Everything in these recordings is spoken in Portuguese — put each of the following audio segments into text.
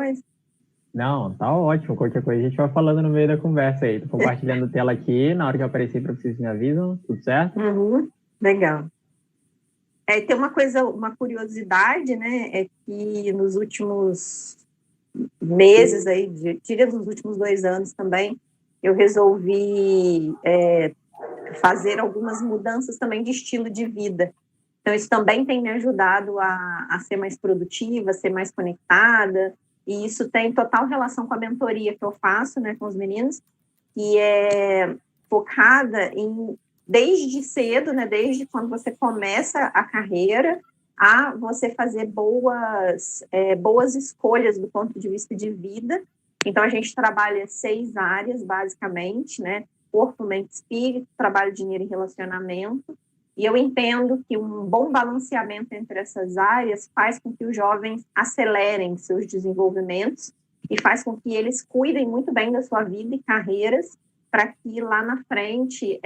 coisa? Não, tá ótimo. Qualquer coisa a gente vai falando no meio da conversa aí. Tô compartilhando tela aqui. Na hora que eu aparecer para vocês me avisam. Tudo certo? Legal. Tem uma curiosidade, né? É que nos últimos meses aí, diria nos últimos 2 anos também, eu resolvi fazer algumas mudanças também de estilo de vida. Então, isso também tem me ajudado a ser mais produtiva, a ser mais conectada, e isso tem total relação com a mentoria que eu faço, né, com os meninos, que é focada em, desde cedo, né, desde quando você começa a carreira, a você fazer boas escolhas do ponto de vista de vida. Então, a gente trabalha 6 áreas, basicamente, né, corpo, mente, espírito, trabalho, dinheiro e relacionamento. E eu entendo que um bom balanceamento entre essas áreas faz com que os jovens acelerem seus desenvolvimentos e faz com que eles cuidem muito bem da sua vida e carreiras para que lá na frente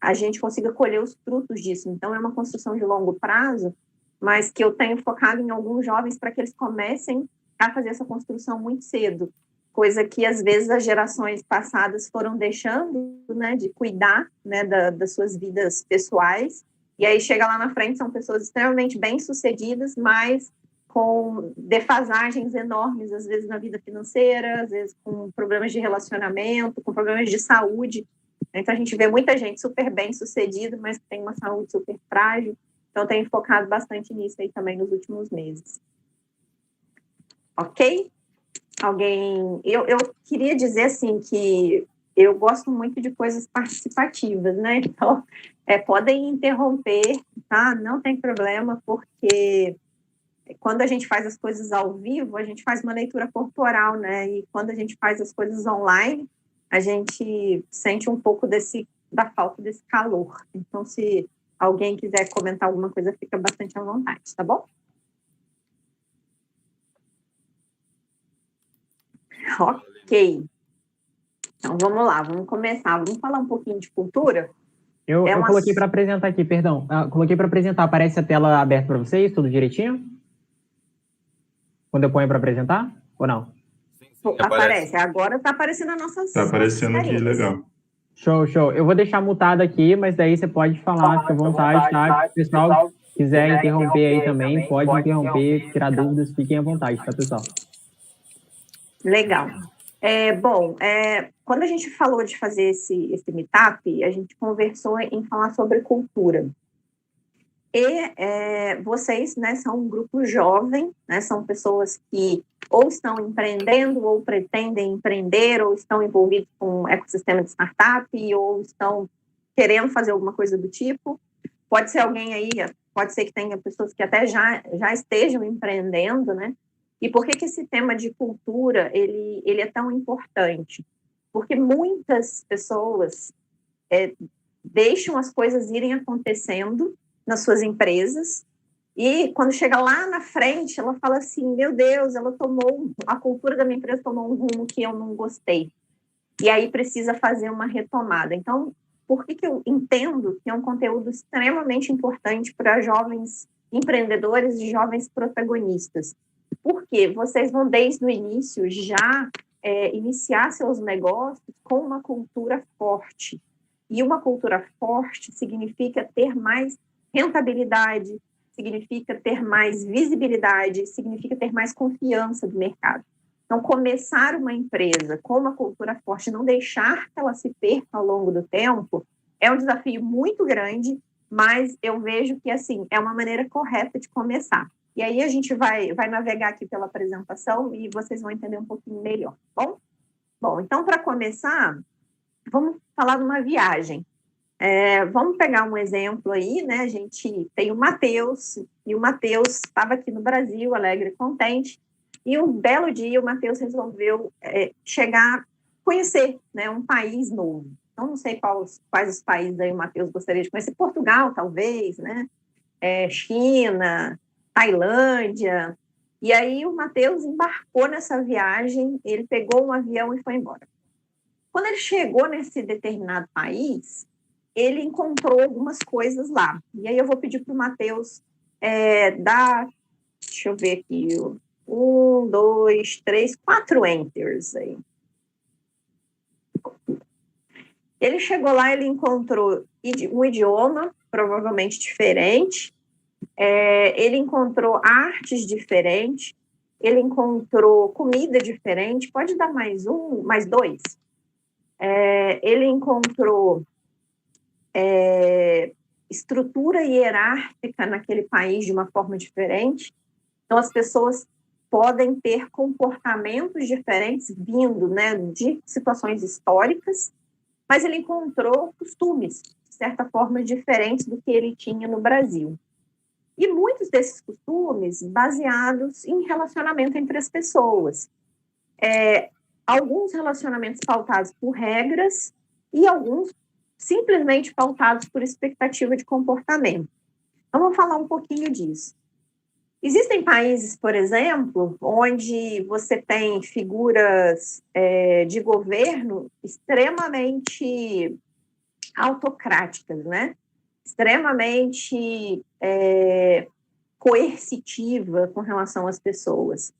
a gente consiga colher os frutos disso. Então, é uma construção de longo prazo, mas que eu tenho focado em alguns jovens para que eles comecem a fazer essa construção muito cedo, coisa que às vezes as gerações passadas foram deixando, né, de cuidar, né, das suas vidas pessoais, e aí chega lá na frente, são pessoas extremamente bem-sucedidas, mas com defasagens enormes, às vezes na vida financeira, às vezes com problemas de relacionamento, com problemas de saúde. Então a gente vê muita gente super bem-sucedida, mas que tem uma saúde super frágil. Então tenho focado bastante nisso aí também nos últimos meses. Ok? Eu queria dizer assim que eu gosto muito de coisas participativas, né? Então, podem interromper, tá? Não tem problema, porque quando a gente faz as coisas ao vivo, a gente faz uma leitura corporal, né? E quando a gente faz as coisas online, a gente sente um pouco da falta desse calor. Então, se alguém quiser comentar alguma coisa, fica bastante à vontade, tá bom? Ok. Então, vamos lá, vamos começar. Vamos falar um pouquinho de cultura? Eu coloquei para apresentar aqui, perdão. Coloquei para apresentar. Aparece a tela aberta para vocês, tudo direitinho? Quando eu ponho para apresentar, ou não? Aparece. Agora está aparecendo nas nossas Está aparecendo aqui, legal. Show. Eu vou deixar mutado aqui, mas daí você pode falar, fica à vontade, tá? Se o pessoal quiser interromper aí também, pode interromper, tirar dúvidas, fiquem à vontade, tá, pessoal? Legal. Quando a gente falou de fazer esse meetup, a gente conversou em falar sobre cultura. E vocês, né, são um grupo jovem, né, são pessoas que ou estão empreendendo, ou pretendem empreender, ou estão envolvidos com o ecossistema de startup, ou estão querendo fazer alguma coisa do tipo. Pode ser alguém aí, pode ser que tenha pessoas que até já estejam empreendendo, né? E por que esse tema de cultura ele é tão importante? Porque muitas pessoas deixam as coisas irem acontecendo nas suas empresas, e quando chega lá na frente, ela fala assim, meu Deus, a cultura da minha empresa tomou um rumo que eu não gostei. E aí precisa fazer uma retomada. Então, por que eu entendo que é um conteúdo extremamente importante para jovens empreendedores e jovens protagonistas? Porque vocês vão, desde o início, já iniciar seus negócios com uma cultura forte. E uma cultura forte significa ter mais rentabilidade, significa ter mais visibilidade, significa ter mais confiança do mercado. Então, começar uma empresa com uma cultura forte, não deixar que ela se perca ao longo do tempo, é um desafio muito grande, mas eu vejo que, assim, é uma maneira correta de começar. E aí a gente vai navegar aqui pela apresentação e vocês vão entender um pouquinho melhor, tá bom? Bom, então, para começar, vamos falar de uma viagem. Vamos pegar um exemplo aí, né? A gente tem o Matheus, e o Matheus estava aqui no Brasil, alegre e contente, e um belo dia o Matheus resolveu conhecer, né, um país novo. Então, não sei quais os países aí o Matheus gostaria de conhecer. Portugal, talvez, né? China, Tailândia. E aí o Matheus embarcou nessa viagem, ele pegou um avião e foi embora. Quando ele chegou nesse determinado país, ele encontrou algumas coisas lá. E aí eu vou pedir para o Matheus deixa eu ver aqui 1, 2, 3, 4 enters aí. Ele chegou lá, ele encontrou um idioma provavelmente diferente, ele encontrou artes diferentes, ele encontrou comida diferente, pode dar mais um, mais dois. Ele encontrou estrutura hierárquica naquele país de uma forma diferente. Então, as pessoas podem ter comportamentos diferentes vindo, né, de situações históricas, mas ele encontrou costumes, de certa forma, diferentes do que ele tinha no Brasil. E muitos desses costumes baseados em relacionamento entre as pessoas. Alguns relacionamentos pautados por regras e alguns simplesmente pautados por expectativa de comportamento. Então, vamos falar um pouquinho disso. Existem países, por exemplo, onde você tem figuras de governo extremamente autocráticas, né? Extremamente coercitiva com relação às pessoas.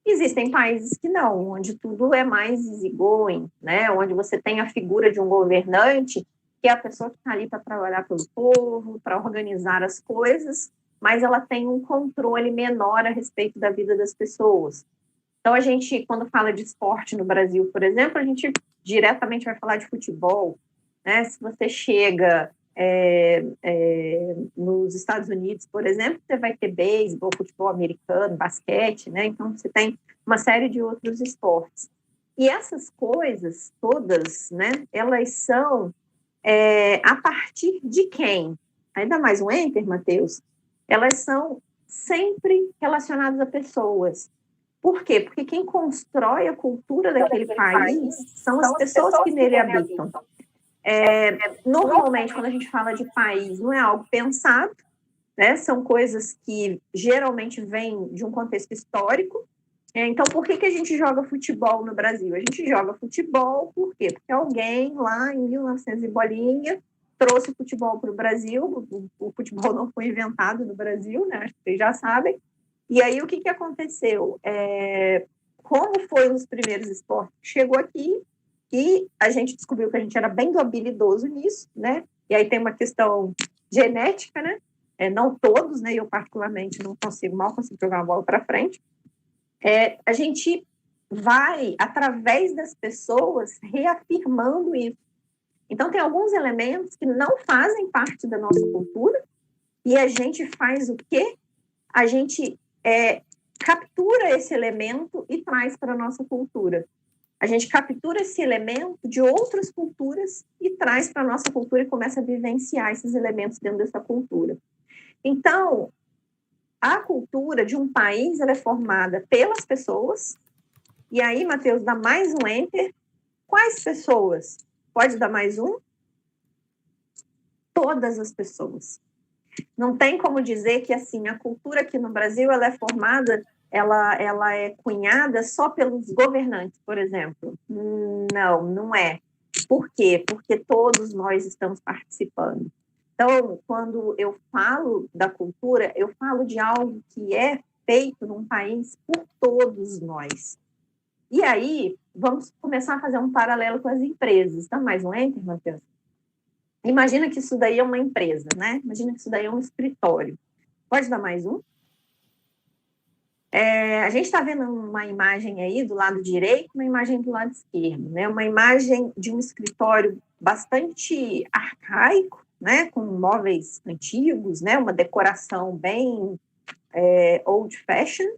Existem países que não, onde tudo é mais easygoing, né? Onde você tem a figura de um governante, que é a pessoa que está ali para trabalhar pelo povo, para organizar as coisas, mas ela tem um controle menor a respeito da vida das pessoas. Então, a gente, quando fala de esporte no Brasil, por exemplo, a gente diretamente vai falar de futebol, né? Se você chega nos Estados Unidos, por exemplo, você vai ter beisebol, futebol americano, basquete, né? Então, você tem uma série de outros esportes. E essas coisas todas, né, elas são a partir de quem? Ainda mais um enter, Matheus? Elas são sempre relacionadas a pessoas. Por quê? Porque quem constrói a cultura daquele país são as pessoas que nele habitam. Normalmente, quando a gente fala de país, não é algo pensado, né? São coisas que geralmente vêm de um contexto histórico. Então, por que a gente joga futebol no Brasil? A gente joga futebol por quê? Porque alguém lá em 1900 e bolinha trouxe o futebol para o Brasil. O futebol não foi inventado no Brasil, né? Acho que vocês já sabem. E aí, o que aconteceu? Como foi um dos primeiros esportes que chegou aqui, e a gente descobriu que a gente era bem habilidoso nisso, né? E aí tem uma questão genética, né? Não todos, né? Eu, particularmente, mal consigo jogar uma bola para frente. A gente vai, através das pessoas, reafirmando isso. Então, tem alguns elementos que não fazem parte da nossa cultura, e a gente faz o quê? A gente captura esse elemento e traz para a nossa cultura. A gente captura esse elemento de outras culturas e traz para a nossa cultura e começa a vivenciar esses elementos dentro dessa cultura. Então, a cultura de um país ela é formada pelas pessoas. E aí, Matheus, dá mais um enter. Quais pessoas? Pode dar mais um? Todas as pessoas. Não tem como dizer que assim a cultura aqui no Brasil ela é formada, ela é cunhada só pelos governantes, por exemplo. Não é. Por quê? Porque todos nós estamos participando. Então, quando eu falo da cultura, eu falo de algo que é feito num país por todos nós. E aí, vamos começar a fazer um paralelo com as empresas. Dá mais um enter, Matheus? Imagina que isso daí é uma empresa, né? Imagina que isso daí é um escritório. Pode dar mais um? A gente está vendo uma imagem aí do lado direito, uma imagem do lado esquerdo, né? Uma imagem de um escritório bastante arcaico, né? Com móveis antigos, né? Uma decoração bem old fashion.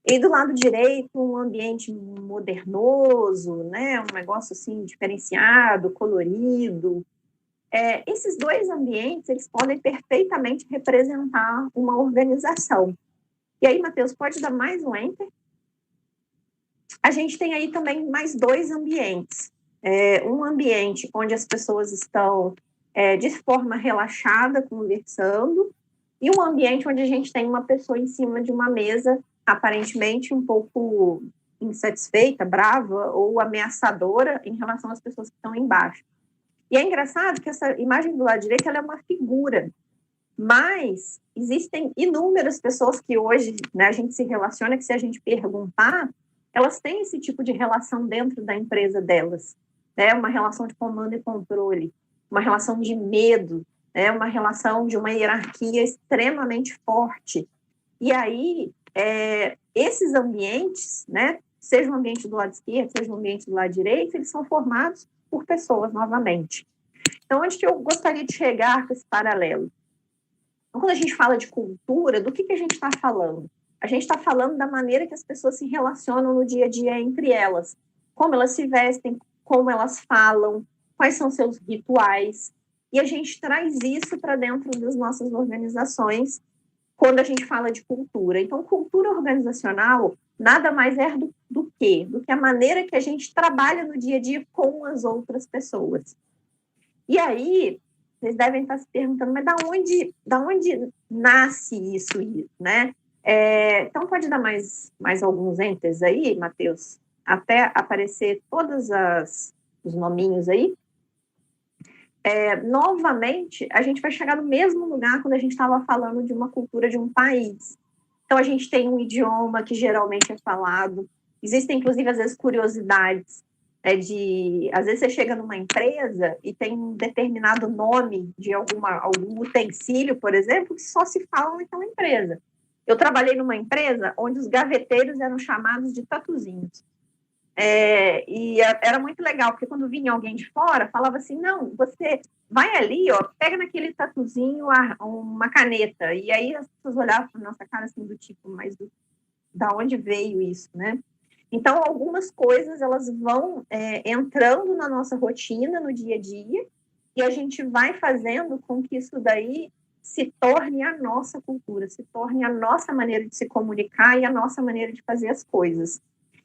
E do lado direito, um ambiente modernoso, né? Um negócio assim diferenciado, colorido. Esses dois ambientes, eles podem perfeitamente representar uma organização. E aí, Matheus, pode dar mais um enter? A gente tem aí também mais dois ambientes. Um ambiente onde as pessoas estão de forma relaxada, conversando, e um ambiente onde a gente tem uma pessoa em cima de uma mesa, aparentemente um pouco insatisfeita, brava ou ameaçadora em relação às pessoas que estão embaixo. E é engraçado que essa imagem do lado direito ela é uma figura. Mas existem inúmeras pessoas que hoje, né, a gente se relaciona, que se a gente perguntar, elas têm esse tipo de relação dentro da empresa delas, né? Uma relação de comando e controle, uma relação de medo, né? Uma relação de uma hierarquia extremamente forte. E aí, esses ambientes, né, seja o ambiente do lado esquerdo, seja o ambiente do lado direito, eles são formados por pessoas, novamente. Então, onde que eu gostaria de chegar com esse paralelo? Então, quando a gente fala de cultura, do que a gente está falando? A gente está falando da maneira que as pessoas se relacionam no dia a dia entre elas, como elas se vestem, como elas falam, quais são seus rituais, e a gente traz isso para dentro das nossas organizações quando a gente fala de cultura. Então, cultura organizacional nada mais é do que a maneira que a gente trabalha no dia a dia com as outras pessoas. E aí, vocês devem estar se perguntando, mas da onde nasce isso, né? Então, pode dar mais alguns enters aí, Matheus? Até aparecer todos os nominhos aí. Novamente, a gente vai chegar no mesmo lugar quando a gente estava falando de uma cultura de um país. Então, a gente tem um idioma que geralmente é falado. Existem, inclusive, às vezes, curiosidades. Às vezes, você chega numa empresa e tem um determinado nome de algum utensílio, por exemplo, que só se fala naquela empresa. Eu trabalhei numa empresa onde os gaveteiros eram chamados de tatuzinhos. E era muito legal, porque quando vinha alguém de fora, falava assim, não, você vai ali, ó, pega naquele tatuzinho uma caneta. E aí as pessoas olhavam para a nossa cara assim, do tipo, mas da onde veio isso, né? Então, algumas coisas, elas vão entrando na nossa rotina, no dia a dia, e a gente vai fazendo com que isso daí se torne a nossa cultura, se torne a nossa maneira de se comunicar e a nossa maneira de fazer as coisas.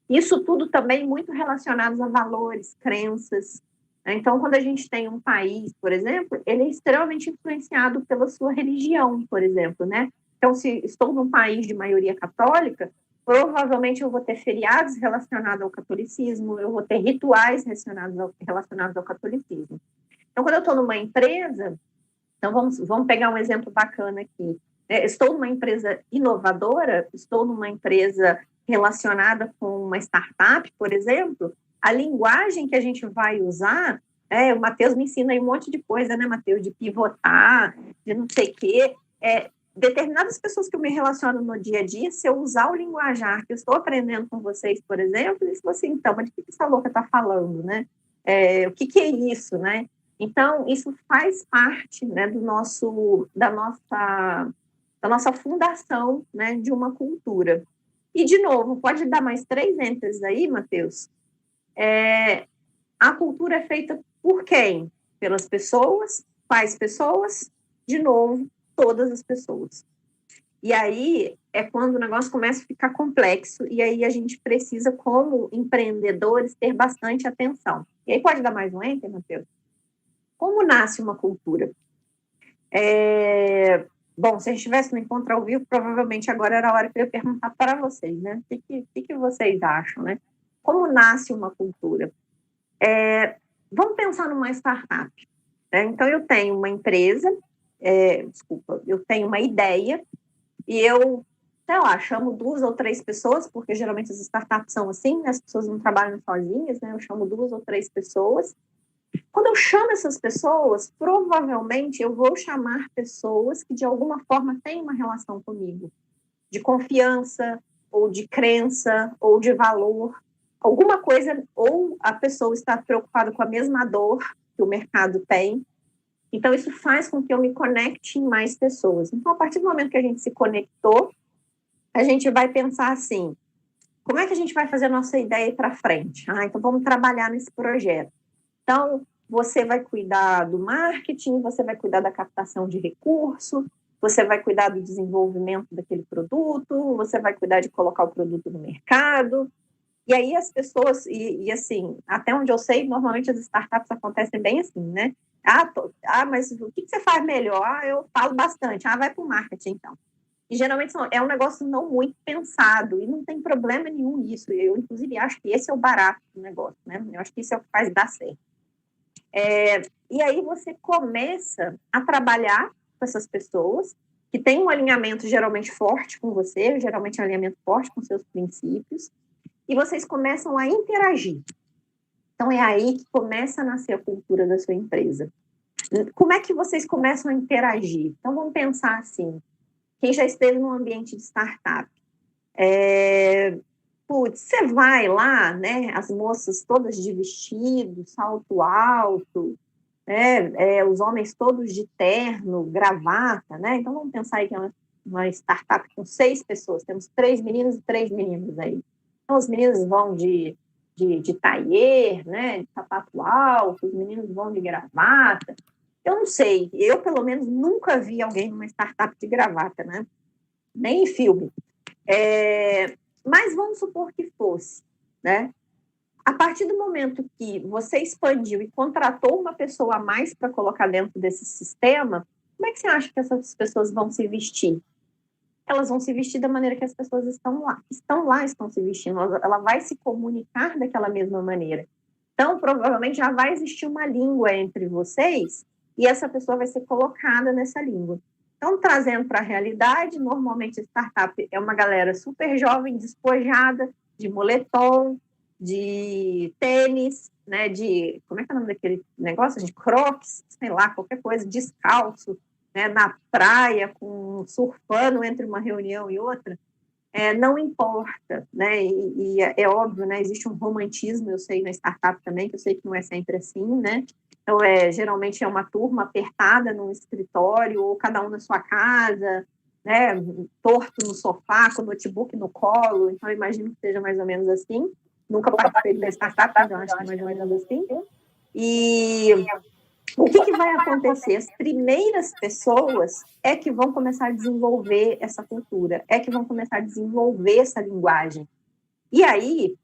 Isso tudo também muito relacionado a valores, crenças. Então, quando a gente tem um país, por exemplo, ele é extremamente influenciado pela sua religião, por exemplo, né? Então, se estou num país de maioria católica, provavelmente eu vou ter feriados relacionados ao catolicismo, eu vou ter rituais relacionados ao catolicismo. Então, quando eu estou numa empresa, então vamos pegar um exemplo bacana aqui. Estou numa empresa inovadora, estou numa empresa relacionada com uma startup, por exemplo, a linguagem que a gente vai usar, o Matheus me ensina aí um monte de coisa, né, Matheus, de pivotar, de não sei o quê, determinadas pessoas que eu me relaciono no dia a dia, se eu usar o linguajar que eu estou aprendendo com vocês, por exemplo, eles falam assim, então, mas de que essa louca está falando, né? O que é isso, né? Então, isso faz parte, né, da nossa fundação, né, de uma cultura. E, de novo, pode dar mais 3 enters aí, Matheus? A cultura é feita por quem? Pelas pessoas, quais pessoas? De novo, todas as pessoas. E aí é quando o negócio começa a ficar complexo, e aí a gente precisa, como empreendedores, ter bastante atenção. E aí pode dar mais um enter, Matheus? Como nasce uma cultura? Bom, se a gente estivesse no encontro ao vivo, provavelmente agora era a hora que eu ia perguntar para vocês, né? O que vocês acham, né? Como nasce uma cultura? Vamos pensar numa startup. Né? Então, eu tenho uma empresa, eu tenho uma ideia, e eu, sei lá, chamo 2 ou 3 pessoas, porque geralmente as startups são assim, né? As pessoas não trabalham sozinhas, né? Eu chamo 2 ou 3 pessoas. Quando eu chamo essas pessoas, provavelmente eu vou chamar pessoas que de alguma forma têm uma relação comigo, de confiança, ou de crença, ou de valor, alguma coisa, ou a pessoa está preocupada com a mesma dor que o mercado tem. Então, isso faz com que eu me conecte em mais pessoas. Então, a partir do momento que a gente se conectou, a gente vai pensar assim, como é que a gente vai fazer a nossa ideia ir para frente? Então, vamos trabalhar nesse projeto. Então, você vai cuidar do marketing, você vai cuidar da captação de recurso, você vai cuidar do desenvolvimento daquele produto, você vai cuidar de colocar o produto no mercado. E aí as pessoas, assim, até onde eu sei, normalmente as startups acontecem bem assim, né? Mas o que você faz melhor? Eu falo bastante. Vai para o marketing, então. E geralmente é um negócio não muito pensado, e não tem problema nenhum nisso. Eu, inclusive, acho que esse é o barato do negócio, né? Eu acho que isso é o que faz dar certo. E aí você começa a trabalhar com essas pessoas, que têm um alinhamento geralmente forte com você, geralmente um alinhamento forte com seus princípios, e vocês começam a interagir. Então, é aí que começa a nascer a cultura da sua empresa. Como é que vocês começam a interagir? Então, vamos pensar assim, quem já esteve num ambiente de startup, você vai lá, né, as moças todas de vestido, salto alto, né, os homens todos de terno, gravata, né? Então, vamos pensar aí que é uma startup com 6 pessoas, temos 3 meninos e 3 meninos aí. Então, os meninos vão de taier, né, de sapato alto, os meninos vão de gravata. Eu não sei, eu, pelo menos, nunca vi alguém numa startup de gravata, né? Nem em filme. Mas vamos supor que fosse, né? A partir do momento que você expandiu e contratou uma pessoa a mais para colocar dentro desse sistema, como é que você acha que essas pessoas vão se vestir? Elas vão se vestir da maneira que as pessoas estão se vestindo. Ela vai se comunicar daquela mesma maneira. Então, provavelmente, já vai existir uma língua entre vocês e essa pessoa vai ser colocada nessa língua. Então, trazendo para a realidade, normalmente a startup é uma galera super jovem, despojada, de moletom, de tênis, né, como é que é o nome daquele negócio? De crocs, sei lá, qualquer coisa, descalço, né, na praia, surfando entre uma reunião e outra. Não importa, né? E é óbvio, né? Existe um romantismo, eu sei, na startup também, que eu sei que não é sempre assim, né? Então, geralmente é uma turma apertada num escritório, ou cada um na sua casa, né? Torto no sofá, com o notebook no colo. Então, eu imagino que seja mais ou menos assim. Nunca participei de startup, mas eu acho que é mais ou menos assim. E o que vai acontecer? As primeiras pessoas é que vão começar a desenvolver essa cultura, é que vão começar a desenvolver essa linguagem. E aí,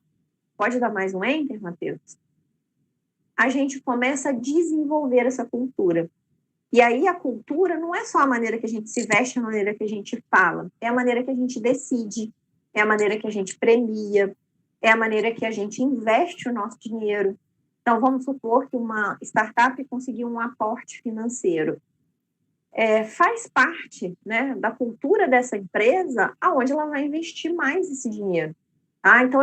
pode dar mais um enter, Matheus? A gente começa a desenvolver essa cultura. E aí a cultura não é só a maneira que a gente se veste, a maneira que a gente fala, é a maneira que a gente decide, é a maneira que a gente premia, é a maneira que a gente investe o nosso dinheiro. Então, vamos supor que uma startup conseguiu um aporte financeiro. Faz parte, né, da cultura dessa empresa aonde ela vai investir mais esse dinheiro. Tá? Então,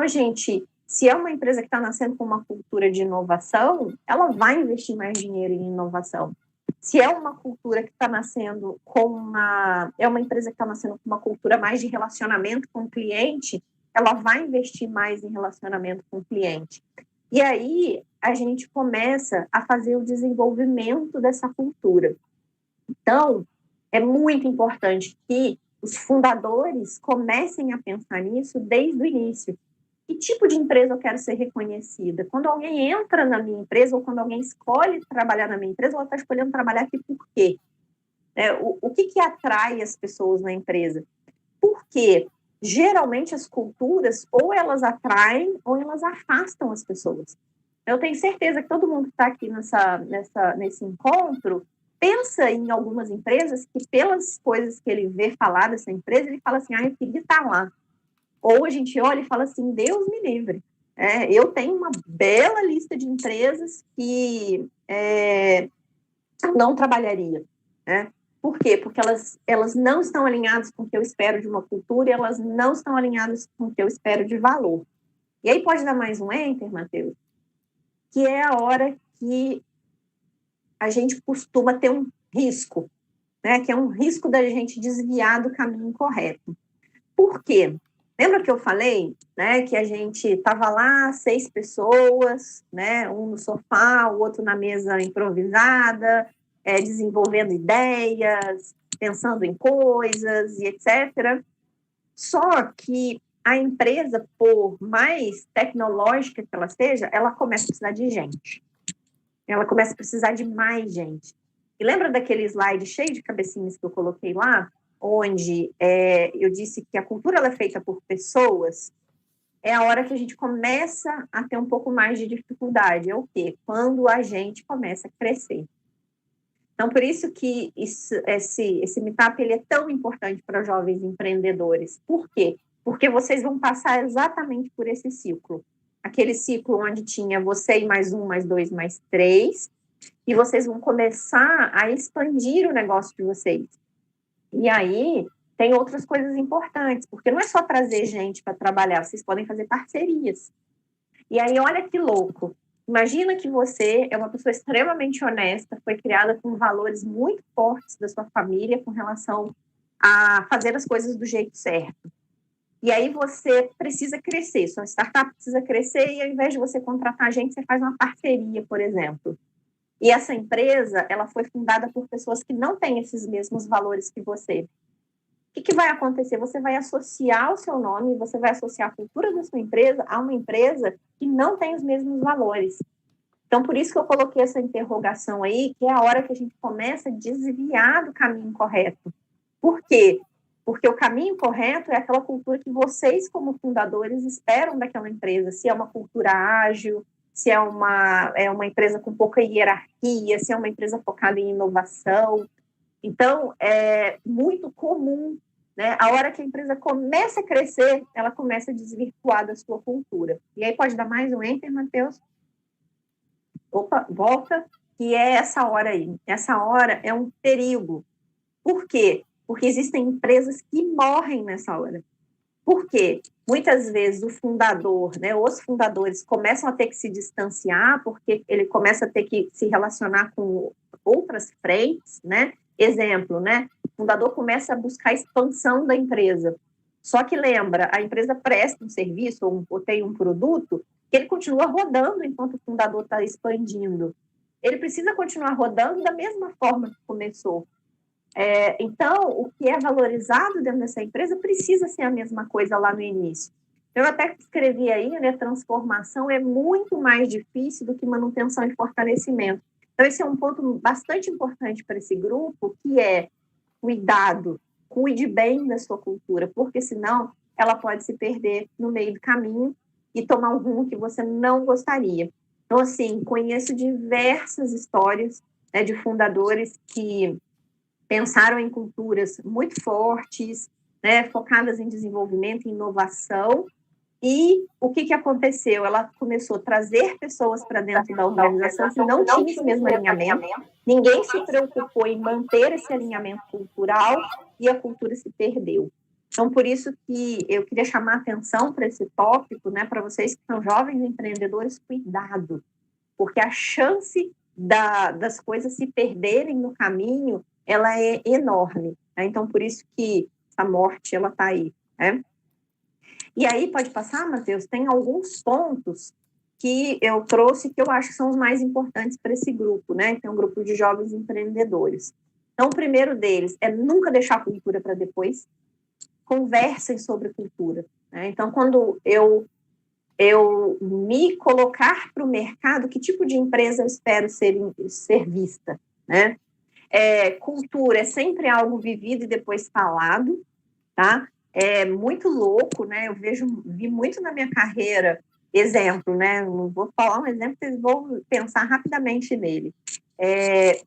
se é uma empresa que está nascendo com uma cultura de inovação, ela vai investir mais dinheiro em inovação. Se é uma cultura que está nascendo é uma empresa que está nascendo com uma cultura mais de relacionamento com o cliente, ela vai investir mais em relacionamento com o cliente. E aí, a gente começa a fazer o desenvolvimento dessa cultura. Então, é muito importante que os fundadores comecem a pensar nisso desde o início. Que tipo de empresa eu quero ser reconhecida? Quando alguém entra na minha empresa ou quando alguém escolhe trabalhar na minha empresa, ela está escolhendo trabalhar aqui por quê? O que atrai as pessoas na empresa? Porque geralmente as culturas ou elas atraem ou elas afastam as pessoas. Eu tenho certeza que todo mundo que está aqui nesse encontro pensa em algumas empresas que, pelas coisas que ele vê falar dessa empresa, ele fala assim, eu queria estar lá. Ou a gente olha e fala assim, Deus me livre. Eu tenho uma bela lista de empresas que não trabalharia. Né? Por quê? Porque elas não estão alinhadas com o que eu espero de uma cultura e elas não estão alinhadas com o que eu espero de valor. E aí pode dar mais um enter, Matheus? Que é a hora que a gente costuma ter um risco, né? Que é um risco da gente desviar do caminho correto. Por quê? Lembra que eu falei, né, que a gente estava lá, 6 pessoas, né, um no sofá, o outro na mesa improvisada, desenvolvendo ideias, pensando em coisas e etc. Só que a empresa, por mais tecnológica que ela seja, ela começa a precisar de gente. Ela começa a precisar de mais gente. E lembra daquele slide cheio de cabecinhas que eu coloquei lá? Onde eu disse que a cultura ela é feita por pessoas, é a hora que a gente começa a ter um pouco mais de dificuldade. É o quê? Quando a gente começa a crescer. Então, por isso que esse meetup ele é tão importante para jovens empreendedores. Por quê? Porque vocês vão passar exatamente por esse ciclo. Aquele ciclo onde tinha você e mais 1, mais 2, mais 3, e vocês vão começar a expandir o negócio de vocês. E aí, tem outras coisas importantes, porque não é só trazer gente para trabalhar, vocês podem fazer parcerias. E aí, olha que louco. Imagina que você é uma pessoa extremamente honesta, foi criada com valores muito fortes da sua família com relação a fazer as coisas do jeito certo. E aí você precisa crescer, sua startup precisa crescer e ao invés de você contratar gente, você faz uma parceria, por exemplo. E essa empresa, ela foi fundada por pessoas que não têm esses mesmos valores que você. O que vai acontecer? Você vai associar o seu nome, você vai associar a cultura da sua empresa a uma empresa que não tem os mesmos valores. Então, por isso que eu coloquei essa interrogação aí, que é a hora que a gente começa a desviar do caminho correto. Por quê? Porque o caminho correto é aquela cultura que vocês, como fundadores, esperam daquela empresa. Se é uma cultura ágil, se é uma empresa com pouca hierarquia, se é uma empresa focada em inovação. Então, é muito comum, né? A hora que a empresa começa a crescer, ela começa a desvirtuar da sua cultura. E aí pode dar mais um enter, Matheus? Opa, volta, que é essa hora aí. Essa hora é um perigo. Por quê? Porque existem empresas que morrem nessa hora. Por quê? Muitas vezes o fundador, né, os fundadores começam a ter que se distanciar porque ele começa a ter que se relacionar com outras frentes, né? Exemplo, né? O fundador começa a buscar a expansão da empresa. Só que lembra, a empresa presta um serviço ou tem um produto que ele continua rodando enquanto o fundador está expandindo. Ele precisa continuar rodando da mesma forma que começou. Então, o que é valorizado dentro dessa empresa precisa ser a mesma coisa lá no início. Eu até escrevi aí, né, transformação é muito mais difícil do que manutenção e fortalecimento. Então, esse é um ponto bastante importante para esse grupo, que é cuidado, cuide bem da sua cultura, porque senão ela pode se perder no meio do caminho e tomar um rumo que você não gostaria. Então, assim, conheço diversas histórias, né, de fundadores que pensaram em culturas muito fortes, né, focadas em desenvolvimento e inovação. E o que aconteceu? Ela começou a trazer pessoas para dentro da organização que não tinham esse mesmo alinhamento, ninguém se preocupou em manter esse alinhamento cultural e a cultura se perdeu. Então, por isso que eu queria chamar a atenção para esse tópico, né, para vocês que são jovens empreendedores, cuidado, porque a chance das coisas se perderem no caminho, ela é enorme, né? Então, por isso que essa morte, ela está aí, né? E aí, pode passar, Matheus? Tem alguns pontos que eu trouxe que eu acho que são os mais importantes para esse grupo, né? Tem um grupo de jovens empreendedores. Então, o primeiro deles é nunca deixar a cultura para depois. Conversem sobre cultura, né? Então, quando eu me colocar para o mercado, que tipo de empresa eu espero ser vista, né? Cultura é sempre algo vivido e depois falado, tá? É muito louco, né? Eu vi muito na minha carreira, exemplo, né? Não vou falar um exemplo, vocês vão pensar rapidamente nele.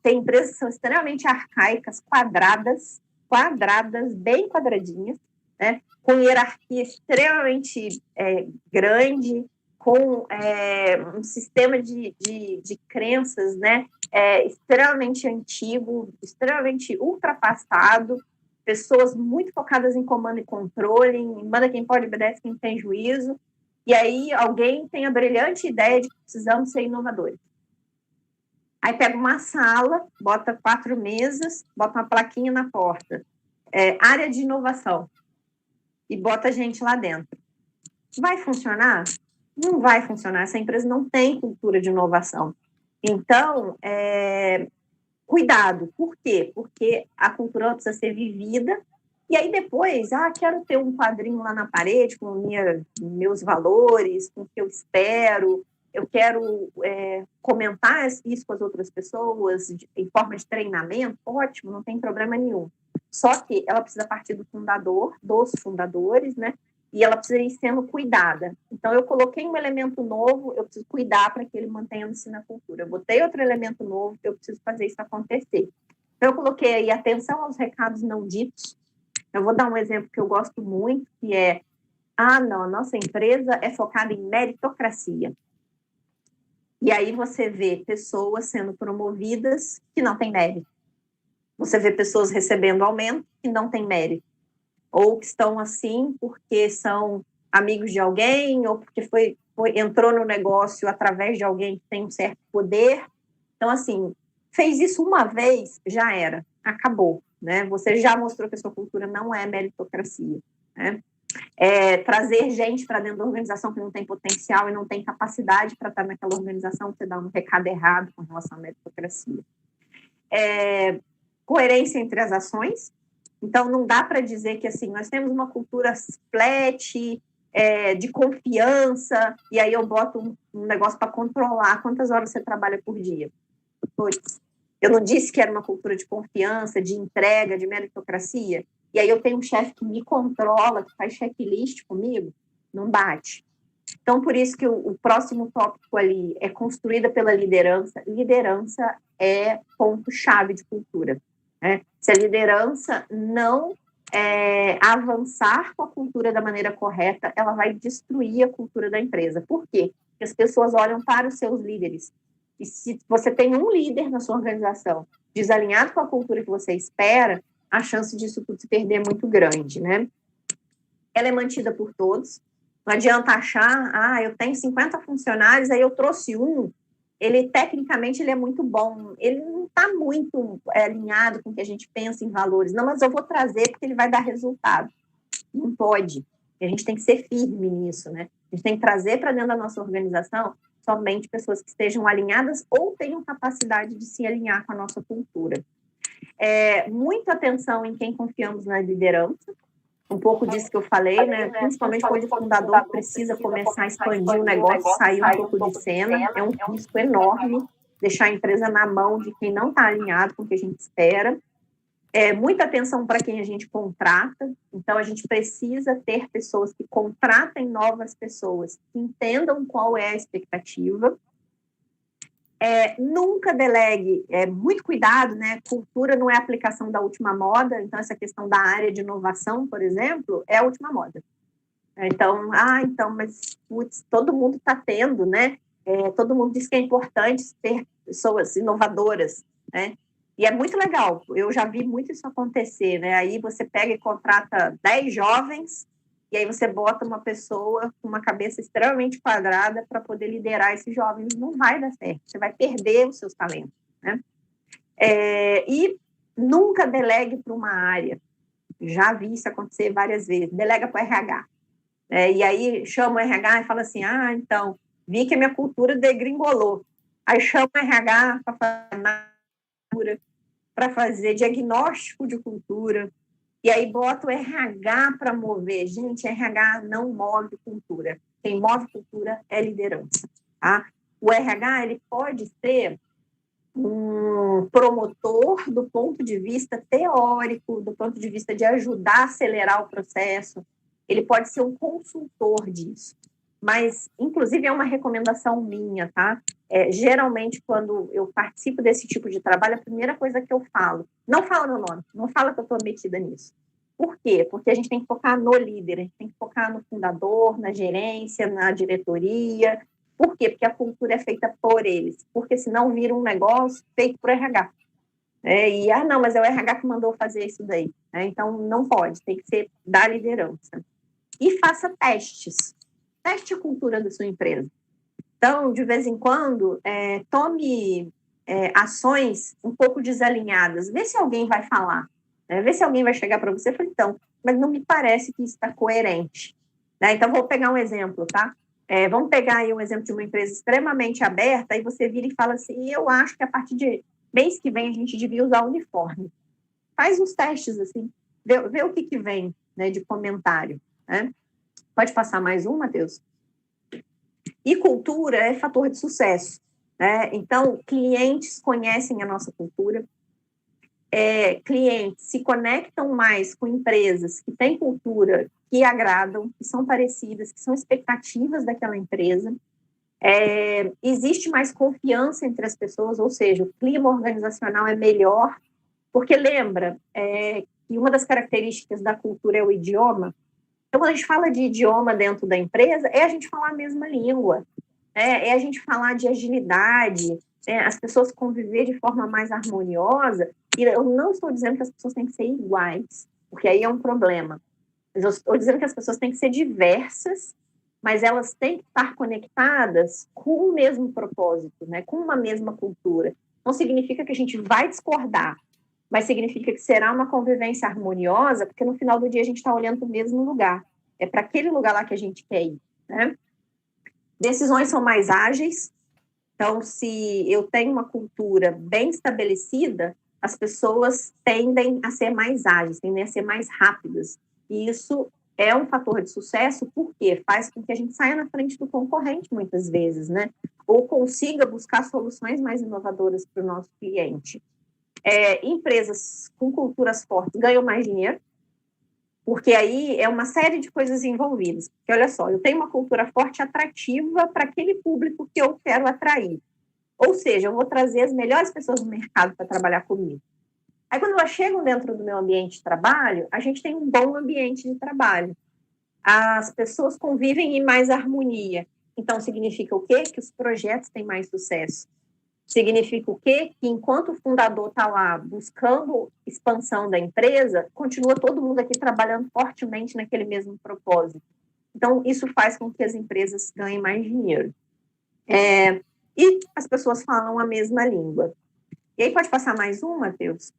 Tem empresas que são extremamente arcaicas, quadradas, bem quadradinhas, né? Com hierarquia extremamente grande, com um sistema de crenças, né? Extremamente antigo, extremamente ultrapassado, pessoas muito focadas em comando e controle, em manda quem pode, obedece quem tem juízo, e aí alguém tem a brilhante ideia de que precisamos ser inovadores. Aí pega uma sala, bota 4 mesas, bota uma plaquinha na porta, área de inovação, e bota a gente lá dentro. Vai funcionar? Não vai funcionar. Essa empresa não tem cultura de inovação. Então, cuidado. Por quê? Porque a cultura precisa ser vivida. E aí depois, quero ter um quadrinho lá na parede com meus valores, com o que eu espero. Eu quero comentar isso com as outras pessoas em forma de treinamento. Ótimo, não tem problema nenhum. Só que ela precisa partir do fundador, dos fundadores, né? E ela precisa ir sendo cuidada. Então, eu coloquei um elemento novo, eu preciso cuidar para que ele mantenha-se na cultura. Eu botei outro elemento novo, eu preciso fazer isso acontecer. Então, eu coloquei aí atenção aos recados não ditos. Eu vou dar um exemplo que eu gosto muito, que não, a nossa empresa é focada em meritocracia. E aí você vê pessoas sendo promovidas que não têm mérito. Você vê pessoas recebendo aumento que não têm mérito. Ou que estão assim porque são amigos de alguém, ou porque entrou no negócio através de alguém que tem um certo poder. Então, assim, fez isso uma vez, já era, acabou. Né? Você já mostrou que a sua cultura não é meritocracia. Né? Trazer gente para dentro da organização que não tem potencial e não tem capacidade para estar naquela organização, você dá um recado errado com relação à meritocracia. Coerência entre as ações. Então, não dá para dizer que assim, nós temos uma cultura flat, de confiança, e aí eu boto um negócio para controlar quantas horas você trabalha por dia. Pois, eu não disse que era uma cultura de confiança, de entrega, de meritocracia, e aí eu tenho um chefe que me controla, que faz checklist comigo, não bate. Então, por isso que o próximo tópico ali é construída pela liderança. Liderança é ponto-chave de cultura. Né? Se a liderança não avançar com a cultura da maneira correta, ela vai destruir a cultura da empresa. Por quê? Porque as pessoas olham para os seus líderes. E se você tem um líder na sua organização desalinhado com a cultura que você espera, a chance disso tudo se perder é muito grande. Né? Ela é mantida por todos. Não adianta achar, eu tenho 50 funcionários, aí eu trouxe um, tecnicamente ele é muito bom, ele não está muito alinhado com o que a gente pensa em valores, não, mas eu vou trazer porque ele vai dar resultado. Não pode, a gente tem que ser firme nisso, né? A gente tem que trazer para dentro da nossa organização somente pessoas que estejam alinhadas ou tenham capacidade de se alinhar com a nossa cultura. Muita atenção em quem confiamos na liderança, um pouco disso que eu falei, né? Principalmente quando o fundador precisa começar a expandir o negócio, sair um pouco de cena, é um risco enorme deixar a empresa na mão de quem não está alinhado com o que a gente espera. Muita atenção para quem a gente contrata, então a gente precisa ter pessoas que contratem novas pessoas, que entendam qual é a expectativa. Nunca delegue, muito cuidado, né? Cultura não é a aplicação da última moda, então essa questão da área de inovação, por exemplo, é a última moda. Então, mas putz, todo mundo está tendo, né? Todo mundo diz que é importante ter pessoas inovadoras, né? E é muito legal, eu já vi muito isso acontecer, né? Aí você pega e contrata 10 jovens, e aí você bota uma pessoa com uma cabeça extremamente quadrada para poder liderar esses jovens. Não vai dar certo, você vai perder os seus talentos. Né? E nunca delegue para uma área. Já vi isso acontecer várias vezes. Delega para o RH. E aí chama o RH e fala assim, então, vi que a minha cultura degringolou. Aí chama o RH para fazer diagnóstico de cultura, e aí bota o RH para mover. Gente, RH não move cultura. Quem move cultura é liderança. Tá? O RH ele pode ser um promotor do ponto de vista teórico, do ponto de vista de ajudar a acelerar o processo. Ele pode ser um consultor disso. Mas, inclusive, é uma recomendação minha, tá? Geralmente, quando eu participo desse tipo de trabalho, a primeira coisa que eu falo, não fala meu nome, não fala que eu estou metida nisso. Por quê? Porque a gente tem que focar no líder, a gente tem que focar no fundador, na gerência, na diretoria. Por quê? Porque a cultura é feita por eles. Porque senão vira um negócio feito por RH. Não, mas é o RH que mandou fazer isso daí. Então, não pode, tem que ser da liderança. E faça testes. Teste a cultura da sua empresa. Então, de vez em quando, tome ações um pouco desalinhadas. Vê se alguém vai falar. Vê se alguém vai chegar para você e falar, então, mas não me parece que isso está coerente. Então, vou pegar um exemplo, tá? Vamos pegar aí um exemplo de uma empresa extremamente aberta, aí você vira e fala assim, eu acho que a partir de mês que vem a gente devia usar uniforme. Faz uns testes, assim, vê o que vem, né, de comentário. Né? Pode passar mais um, Matheus? E cultura é fator de sucesso. Né? Então, clientes conhecem a nossa cultura, clientes se conectam mais com empresas que têm cultura que agradam, que são parecidas, que são expectativas daquela empresa. Existe mais confiança entre as pessoas, ou seja, o clima organizacional é melhor, porque lembra que uma das características da cultura é o idioma. Então, quando a gente fala de idioma dentro da empresa, é a gente falar a mesma língua. é a gente falar de agilidade, as pessoas conviver de forma mais harmoniosa, e eu não estou dizendo que as pessoas têm que ser iguais, porque aí é um problema. Eu estou dizendo que as pessoas têm que ser diversas, mas elas têm que estar conectadas com o mesmo propósito, né? Com uma mesma cultura. Não significa que a gente vai discordar, mas significa que será uma convivência harmoniosa, porque no final do dia a gente está olhando para o mesmo lugar. É para aquele lugar lá que a gente quer ir, né? Decisões são mais ágeis. Então, se eu tenho uma cultura bem estabelecida, as pessoas tendem a ser mais ágeis, tendem a ser mais rápidas. E isso é um fator de sucesso, porque faz com que a gente saia na frente do concorrente, muitas vezes, né? Ou consiga buscar soluções mais inovadoras para o nosso cliente. Empresas com culturas fortes ganham mais dinheiro, porque aí é uma série de coisas envolvidas. Porque, olha só, eu tenho uma cultura forte atrativa para aquele público que eu quero atrair. Ou seja, eu vou trazer as melhores pessoas do mercado para trabalhar comigo. Aí, quando elas chegam dentro do meu ambiente de trabalho, a gente tem um bom ambiente de trabalho. As pessoas convivem em mais harmonia. Então, significa o quê? Que os projetos têm mais sucesso. Significa o quê? Que enquanto o fundador está lá buscando expansão da empresa, continua todo mundo aqui trabalhando fortemente naquele mesmo propósito. Então, isso faz com que as empresas ganhem mais dinheiro. E as pessoas falam a mesma língua. E aí pode passar mais um, Matheus?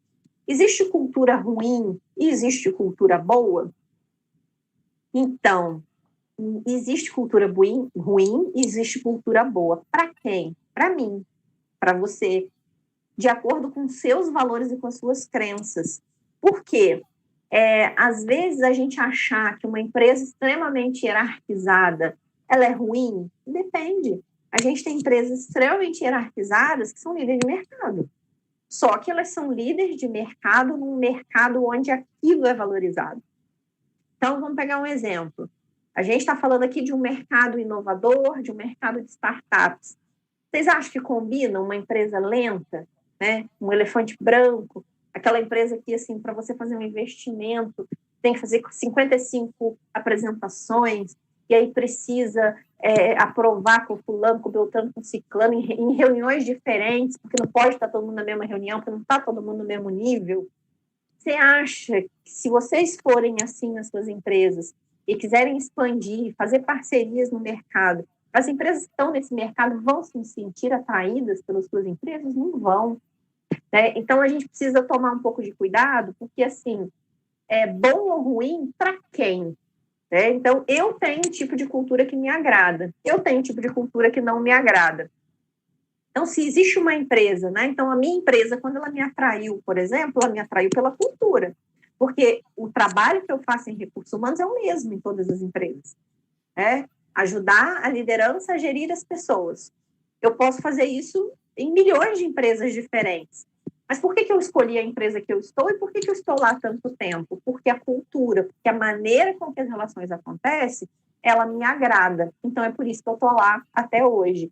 Existe cultura ruim e existe cultura boa? Então, existe cultura ruim e existe cultura boa. Para quem? Para mim, para você, de acordo com seus valores e com as suas crenças. Por quê? Às vezes a gente achar que uma empresa extremamente hierarquizada ela é ruim, depende. A gente tem empresas extremamente hierarquizadas que são líderes de mercado. Só que elas são líderes de mercado num mercado onde aquilo é valorizado. Então, vamos pegar um exemplo. A gente está falando aqui de um mercado inovador, de um mercado de startups. Vocês acham que combina uma empresa lenta, né? Um elefante branco, aquela empresa que, assim, para você fazer um investimento, tem que fazer 55 apresentações, e aí precisa aprovar com fulano, com beltrano, com ciclano, em reuniões diferentes, porque não pode estar todo mundo na mesma reunião, porque não está todo mundo no mesmo nível. Você acha que se vocês forem assim nas suas empresas e quiserem expandir, fazer parcerias no mercado, as empresas que estão nesse mercado vão se sentir atraídas pelas suas empresas? Não vão. Né? Então, a gente precisa tomar um pouco de cuidado, porque, assim, é bom ou ruim para quem? Né? Então, eu tenho um tipo de cultura que me agrada, eu tenho um tipo de cultura que não me agrada. Então, se existe uma empresa, né? Então, a minha empresa, quando ela me atraiu, por exemplo, ela me atraiu pela cultura, porque o trabalho que eu faço em recursos humanos é o mesmo em todas as empresas. Ajudar a liderança a gerir as pessoas. Eu posso fazer isso em milhões de empresas diferentes. Mas por que eu escolhi a empresa que eu estou e por que eu estou lá tanto tempo? Porque a cultura, porque a maneira com que as relações acontecem, ela me agrada. Então, é por isso que eu estou lá até hoje.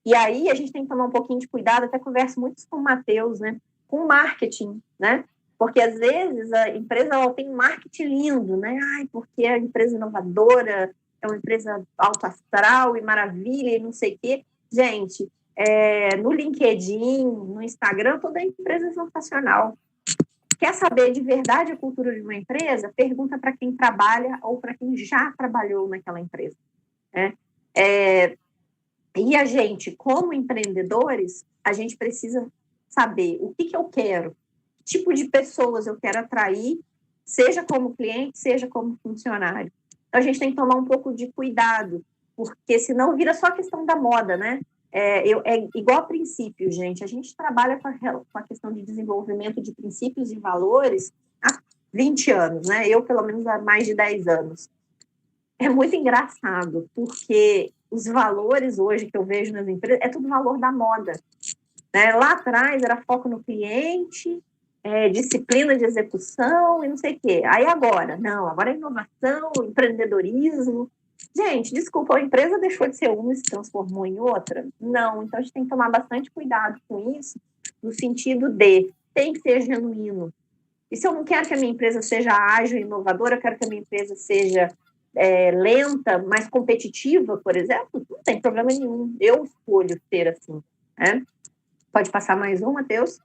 E aí, a gente tem que tomar um pouquinho de cuidado, até converso muito com o Matheus, né? Com marketing, né? Porque, às vezes, a empresa ela tem um marketing lindo, né? Porque é uma empresa inovadora, é uma empresa alto astral e maravilha e não sei o quê. Gente, no LinkedIn, no Instagram, toda empresa é sensacional. Quer saber de verdade a cultura de uma empresa? Pergunta para quem trabalha ou para quem já trabalhou naquela empresa. Né? E a gente, como empreendedores, a gente precisa saber o que eu quero, que tipo de pessoas eu quero atrair, seja como cliente, seja como funcionário. Então, a gente tem que tomar um pouco de cuidado, porque senão vira só a questão da moda, né? É igual a princípios, gente. A gente trabalha com a questão de desenvolvimento de princípios e valores há 20 anos, né? Eu, pelo menos, há mais de 10 anos. É muito engraçado, porque os valores hoje que eu vejo nas empresas é tudo valor da moda. Né? Lá atrás era foco no cliente, disciplina de execução e não sei o quê. Aí agora é inovação, empreendedorismo. Gente, desculpa, a empresa deixou de ser uma e se transformou em outra? Não, então a gente tem que tomar bastante cuidado com isso, no sentido de tem que ser genuíno. E se eu não quero que a minha empresa seja ágil e inovadora, eu quero que a minha empresa seja lenta, mais competitiva, por exemplo, não tem problema nenhum. Eu escolho ser assim, né? Pode passar mais um, Matheus?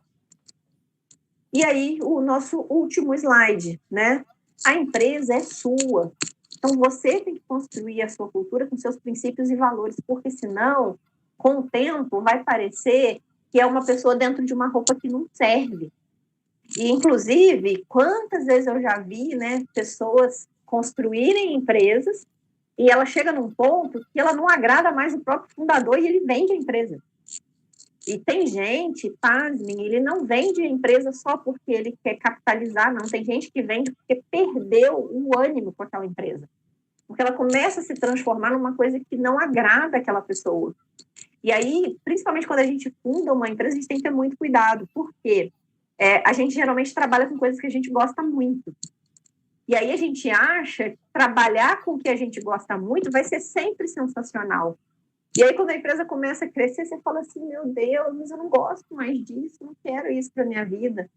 E aí, o nosso último slide, né? A empresa é sua. Então, você tem que construir a sua cultura com seus princípios e valores, porque senão, com o tempo, vai parecer que é uma pessoa dentro de uma roupa que não serve. E, inclusive, quantas vezes eu já vi, né, pessoas construírem empresas e ela chega num ponto que ela não agrada mais o próprio fundador e ele vende a empresa. E tem gente, pasmem, ele não vende a empresa só porque ele quer capitalizar, não. Tem gente que vende porque perdeu o ânimo com aquela empresa. Porque ela começa a se transformar numa coisa que não agrada aquela pessoa. E aí, principalmente quando a gente funda uma empresa, a gente tem que ter muito cuidado. Por quê? A gente geralmente trabalha com coisas que a gente gosta muito. E aí a gente acha que trabalhar com o que a gente gosta muito vai ser sempre sensacional. E aí, quando a empresa começa a crescer, você fala assim, meu Deus, mas eu não gosto mais disso, não quero isso para minha vida.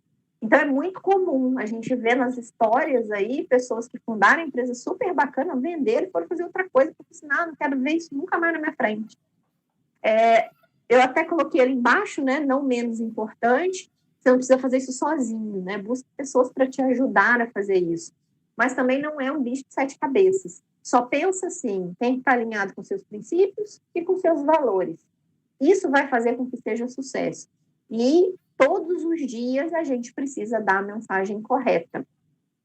Então, é muito comum a gente ver nas histórias aí, pessoas que fundaram empresas super bacanas, venderam e foram fazer outra coisa, porque assim, não quero ver isso nunca mais na minha frente. Eu até coloquei ali embaixo, né, não menos importante, você não precisa fazer isso sozinho, né? Busque pessoas para te ajudar a fazer isso. Mas também não é um bicho de 7 cabeças. Só pensa assim, tem que estar alinhado com seus princípios e com seus valores. Isso vai fazer com que seja um sucesso. E todos os dias a gente precisa dar a mensagem correta.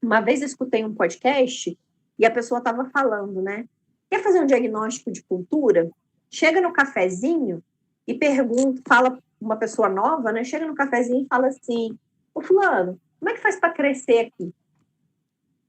Uma vez eu escutei um podcast e a pessoa estava falando, né? Quer fazer um diagnóstico de cultura? Chega no cafezinho e pergunta, fala uma pessoa nova, né? Chega no cafezinho e fala assim, ô fulano, como é que faz para crescer aqui?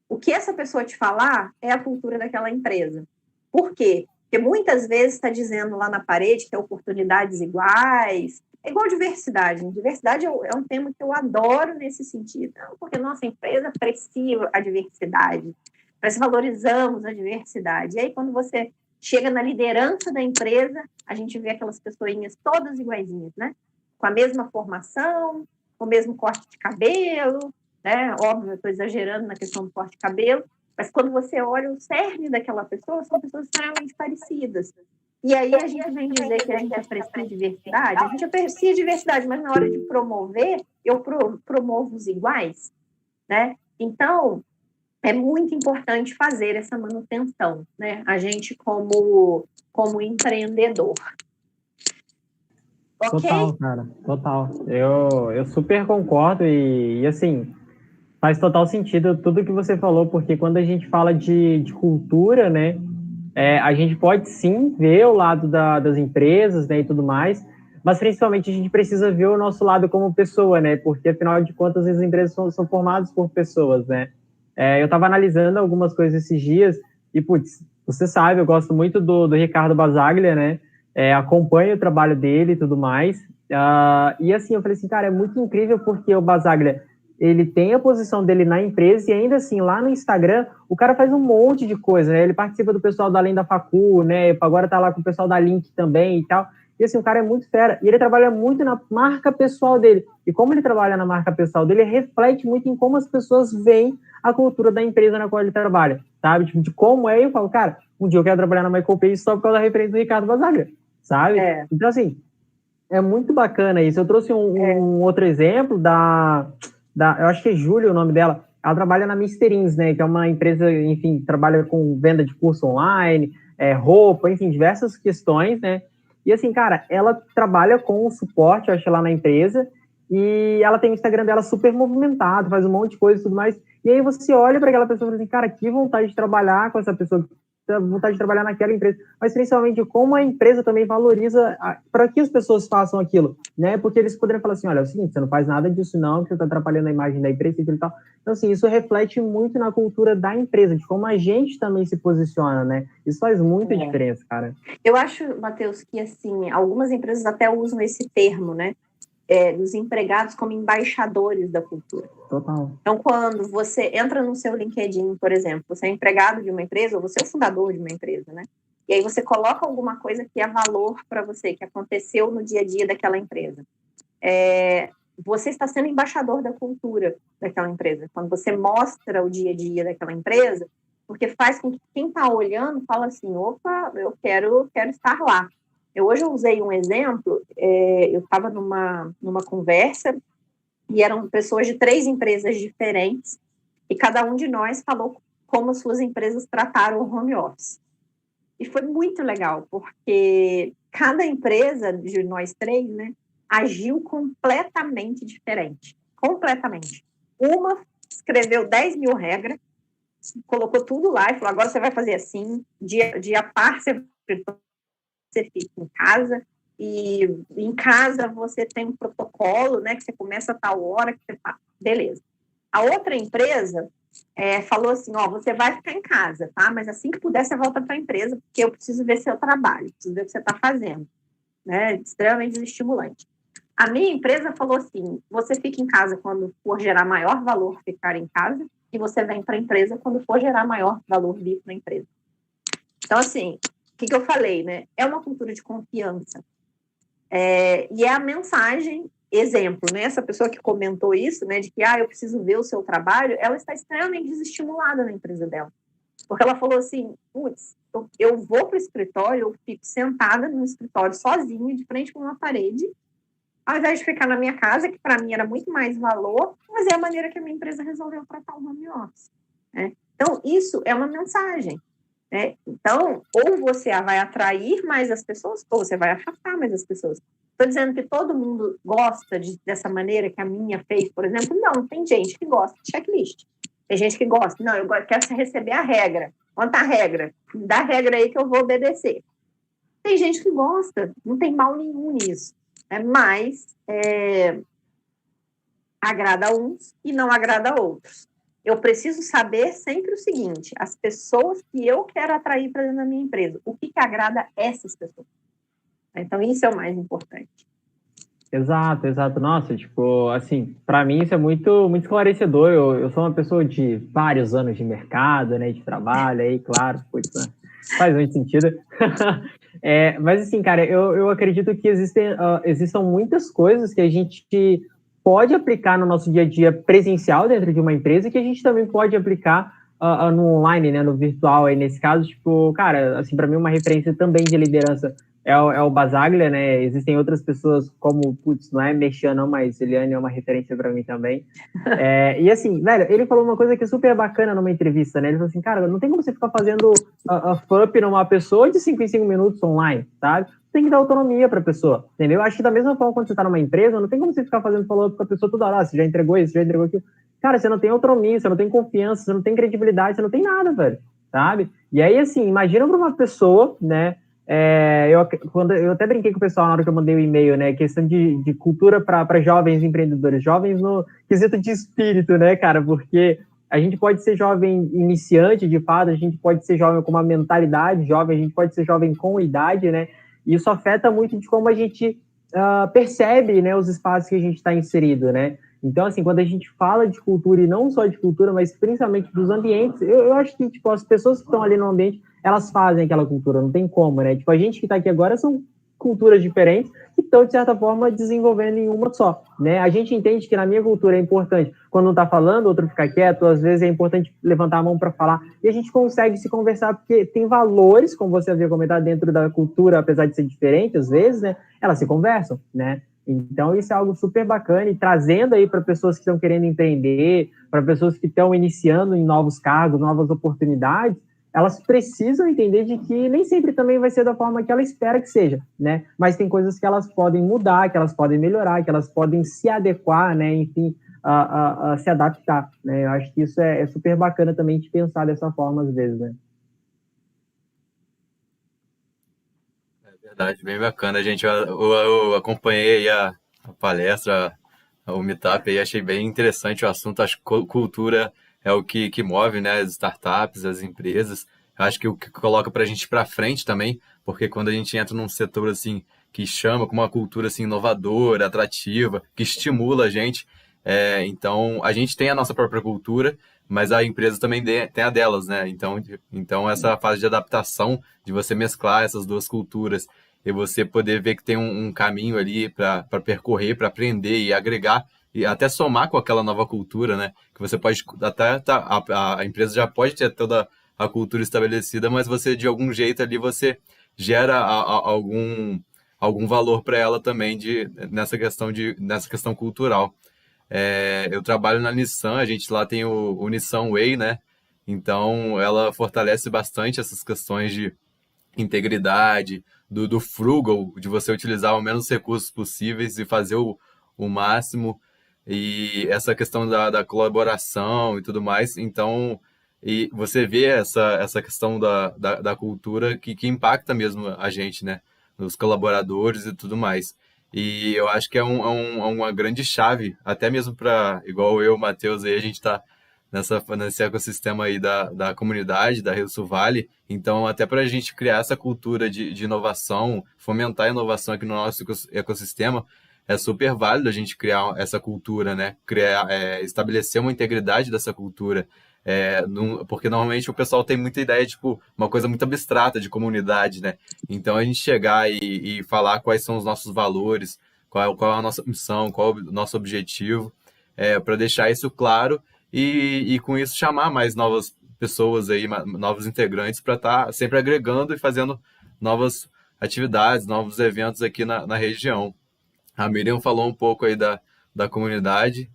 O que essa pessoa te falar é a cultura daquela empresa. Por quê? Porque muitas vezes está dizendo lá na parede que é oportunidades iguais, é igual diversidade. Diversidade é um tema que eu adoro nesse sentido, porque nossa empresa aprecia a diversidade, nós valorizamos a diversidade. E aí, quando você chega na liderança da empresa, a gente vê aquelas pessoinhas todas iguaizinhas, né? Com a mesma formação, com o mesmo corte de cabelo, né? Óbvio, eu estou exagerando na questão do corte de cabelo, mas quando você olha o cerne daquela pessoa, são pessoas extremamente parecidas. E aí a gente vem dizer que a gente aprecia diversidade, a gente aprecia diversidade, mas na hora de promover, eu promovo os iguais, né? Então, é muito importante fazer essa manutenção, né? A gente como empreendedor. Ok? Total, cara, total. Eu super concordo e assim, faz total sentido tudo que você falou, porque quando a gente fala de cultura, né, a gente pode sim ver o lado das empresas, né, e tudo mais, mas principalmente a gente precisa ver o nosso lado como pessoa, né, porque afinal de contas as empresas são formadas por pessoas, né. Eu estava analisando algumas coisas esses dias e, putz, você sabe, eu gosto muito do Ricardo Basaglia, né, acompanho o trabalho dele e tudo mais, e assim, eu falei assim, cara, é muito incrível porque o Basaglia, ele tem a posição dele na empresa e ainda assim, lá no Instagram, o cara faz um monte de coisa, né? Ele participa do pessoal da Além da Facu, né? Agora tá lá com o pessoal da Link também e tal. E assim, o cara é muito fera. E ele trabalha muito na marca pessoal dele. E como ele trabalha na marca pessoal dele, reflete muito em como as pessoas veem a cultura da empresa na qual ele trabalha, sabe? Tipo, de como é. E eu falo, cara, um dia eu quero trabalhar na Michael Page só por causa da referência do Ricardo Basaglia, sabe? Então, assim, é muito bacana isso. Eu trouxe um outro exemplo eu acho que é Júlia o nome dela. Ela trabalha na Misterins, né? Que é uma empresa, enfim, trabalha com venda de curso online, roupa, enfim, diversas questões, né? E assim, cara, ela trabalha com o suporte, eu acho, lá na empresa, e ela tem o Instagram dela super movimentado, faz um monte de coisa e tudo mais. E aí você olha para aquela pessoa e fala assim, cara, que vontade de trabalhar com essa pessoa, vontade de trabalhar naquela empresa, mas principalmente como a empresa também valoriza para que as pessoas façam aquilo, né? Porque eles poderiam falar assim, olha, é o seguinte, você não faz nada disso não, que você está atrapalhando a imagem da empresa e tal. Então, assim, isso reflete muito na cultura da empresa, de como a gente também se posiciona, né? Isso faz muita diferença, cara. Eu acho, Matheus, que, assim, algumas empresas até usam esse termo, né? Dos empregados como embaixadores da cultura. Total. Então, quando você entra no seu LinkedIn, por exemplo, você é empregado de uma empresa ou você é o fundador de uma empresa, né? E aí você coloca alguma coisa que é valor para você, que aconteceu no dia a dia daquela empresa. Você está sendo embaixador da cultura daquela empresa. Quando você mostra o dia a dia daquela empresa, porque faz com que quem está olhando fala assim, opa, eu quero estar lá. Hoje eu usei um exemplo, eu estava numa conversa e eram pessoas de 3 empresas diferentes e cada um de nós falou como suas empresas trataram o home office. E foi muito legal, porque cada empresa de nós 3, né, agiu completamente diferente. Completamente. Uma escreveu 10 mil regras, colocou tudo lá e falou, agora você vai fazer assim, dia par você fica em casa, e em casa você tem um protocolo, né, que você começa a tal hora, que você faz. Beleza. A outra empresa falou assim, você vai ficar em casa, tá? Mas assim que puder, você volta para a empresa, porque eu preciso ver seu trabalho, preciso ver o que você está fazendo. Né? Extremamente desestimulante. A minha empresa falou assim, você fica em casa quando for gerar maior valor ficar em casa, e você vem para a empresa quando for gerar maior valor vir para a empresa. Então, assim, o que eu falei, né? É uma cultura de confiança. E é a mensagem, exemplo, né? Essa pessoa que comentou isso, né? De que, eu preciso ver o seu trabalho, ela está extremamente desestimulada na empresa dela. Porque ela falou assim, putz, eu vou para o escritório, eu fico sentada no escritório sozinha, de frente com uma parede, ao invés de ficar na minha casa, que para mim era muito mais valor, mas é a maneira que a minha empresa resolveu tratar o home office. Né? Então, isso é uma mensagem. Né? Então, ou você vai atrair mais as pessoas, ou você vai afastar mais as pessoas. Estou dizendo que todo mundo gosta dessa maneira que a minha fez, por exemplo. Não, tem gente que gosta de checklist. Tem gente que gosta. Não, eu quero receber a regra. Onde está a regra? Dá a regra aí que eu vou obedecer. Tem gente que gosta. Não tem mal nenhum nisso. Mas agrada a uns e não agrada a outros. Eu preciso saber sempre o seguinte, as pessoas que eu quero atrair para dentro da minha empresa, o que agrada essas pessoas. Então, isso é o mais importante. Exato. Nossa, tipo, assim, para mim isso é muito, muito esclarecedor. Eu sou uma pessoa de vários anos de mercado, né, de trabalho, aí, claro, faz muito sentido. Mas, assim, cara, eu acredito que existam muitas coisas que a gente pode aplicar no nosso dia a dia presencial dentro de uma empresa que a gente também pode aplicar no online, né, no virtual. Aí, nesse caso, tipo, cara, assim, para mim uma referência também de liderança é o Basaglia, né? Existem outras pessoas como, não é Mexia não, mas Eliane é uma referência para mim também. E assim, velho, ele falou uma coisa que é super bacana numa entrevista, né? Ele falou assim, cara, não tem como você ficar fazendo FUP numa pessoa de 5 em 5 minutos online, sabe? Tem que dar autonomia para a pessoa, entendeu? Acho que da mesma forma quando você está numa empresa, não tem como você ficar fazendo follow-up com a pessoa toda hora, você já entregou isso, já entregou aquilo. Cara, você não tem autonomia, você não tem confiança, você não tem credibilidade, você não tem nada, velho, sabe? E aí, assim, imagina para uma pessoa, né? Eu até brinquei com o pessoal na hora que eu mandei o e-mail, né? Questão de cultura para jovens empreendedores, jovens no quesito de espírito, né, cara? Porque a gente pode ser jovem iniciante, de fato, a gente pode ser jovem com uma mentalidade jovem, a gente pode ser jovem com idade, né? E isso afeta muito de como a gente percebe, né, os espaços que a gente está inserido, né? Então, assim, quando a gente fala de cultura, e não só de cultura, mas principalmente dos ambientes, eu acho que, tipo, as pessoas que estão ali no ambiente, elas fazem aquela cultura, não tem como, né? Tipo, a gente que está aqui agora são culturas diferentes que estão, de certa forma, desenvolvendo em uma só, né? A gente entende que na minha cultura é importante, quando um está falando, o outro fica quieto, às vezes é importante levantar a mão para falar, e a gente consegue se conversar, porque tem valores, como você havia comentado, dentro da cultura, apesar de ser diferente, às vezes, né? Elas se conversam, né? Então, isso é algo super bacana, e trazendo aí para pessoas que estão querendo empreender, para pessoas que estão iniciando em novos cargos, novas oportunidades, elas precisam entender de que nem sempre também vai ser da forma que ela espera que seja, né? Mas tem coisas que elas podem mudar, que elas podem melhorar, que elas podem se adequar, né? Enfim, a se adaptar, né? Eu acho que isso é super bacana também de pensar dessa forma às vezes, né? É verdade, bem bacana, gente. Eu acompanhei a palestra, o Meetup, e achei bem interessante o assunto. Acho que cultura é o que move, né, as startups, as empresas. Acho que o que coloca para a gente para frente também, porque quando a gente entra num setor assim que chama com uma cultura assim inovadora, atrativa, que estimula a gente, então a gente tem a nossa própria cultura, mas a empresa também tem a delas, né? Então essa fase de adaptação, de você mesclar essas duas culturas e você poder ver que tem um caminho ali para percorrer, para aprender e agregar e até somar com aquela nova cultura, né? Que você pode até a empresa já pode ter toda a cultura estabelecida, mas você, de algum jeito ali, você gera algum valor para ela também nessa questão cultural. Eu trabalho na Nissan, a gente lá tem o Nissan Way, né? Então, ela fortalece bastante essas questões de integridade, do frugal, de você utilizar o menos recursos possíveis e fazer o máximo, e essa questão da colaboração e tudo mais. Então, e você vê essa questão da cultura que impacta mesmo a gente, né? Os colaboradores e tudo mais. E eu acho que é uma grande chave, até mesmo para, igual eu, o Matheus, aí a gente está nesse ecossistema aí da comunidade, da Rio Sul Vale. Então, até para a gente criar essa cultura de inovação, fomentar a inovação aqui no nosso ecossistema, é super válido a gente criar essa cultura, né? Estabelecer uma integridade dessa cultura. Porque normalmente o pessoal tem muita ideia, tipo, uma coisa muito abstrata de comunidade, né? Então, a gente chegar e falar quais são os nossos valores, qual é a nossa missão, qual é o nosso objetivo, para deixar isso claro e com isso chamar mais novas pessoas aí, novos integrantes para estar sempre agregando e fazendo novas atividades, novos eventos aqui na região. A Miriam falou um pouco aí da comunidade.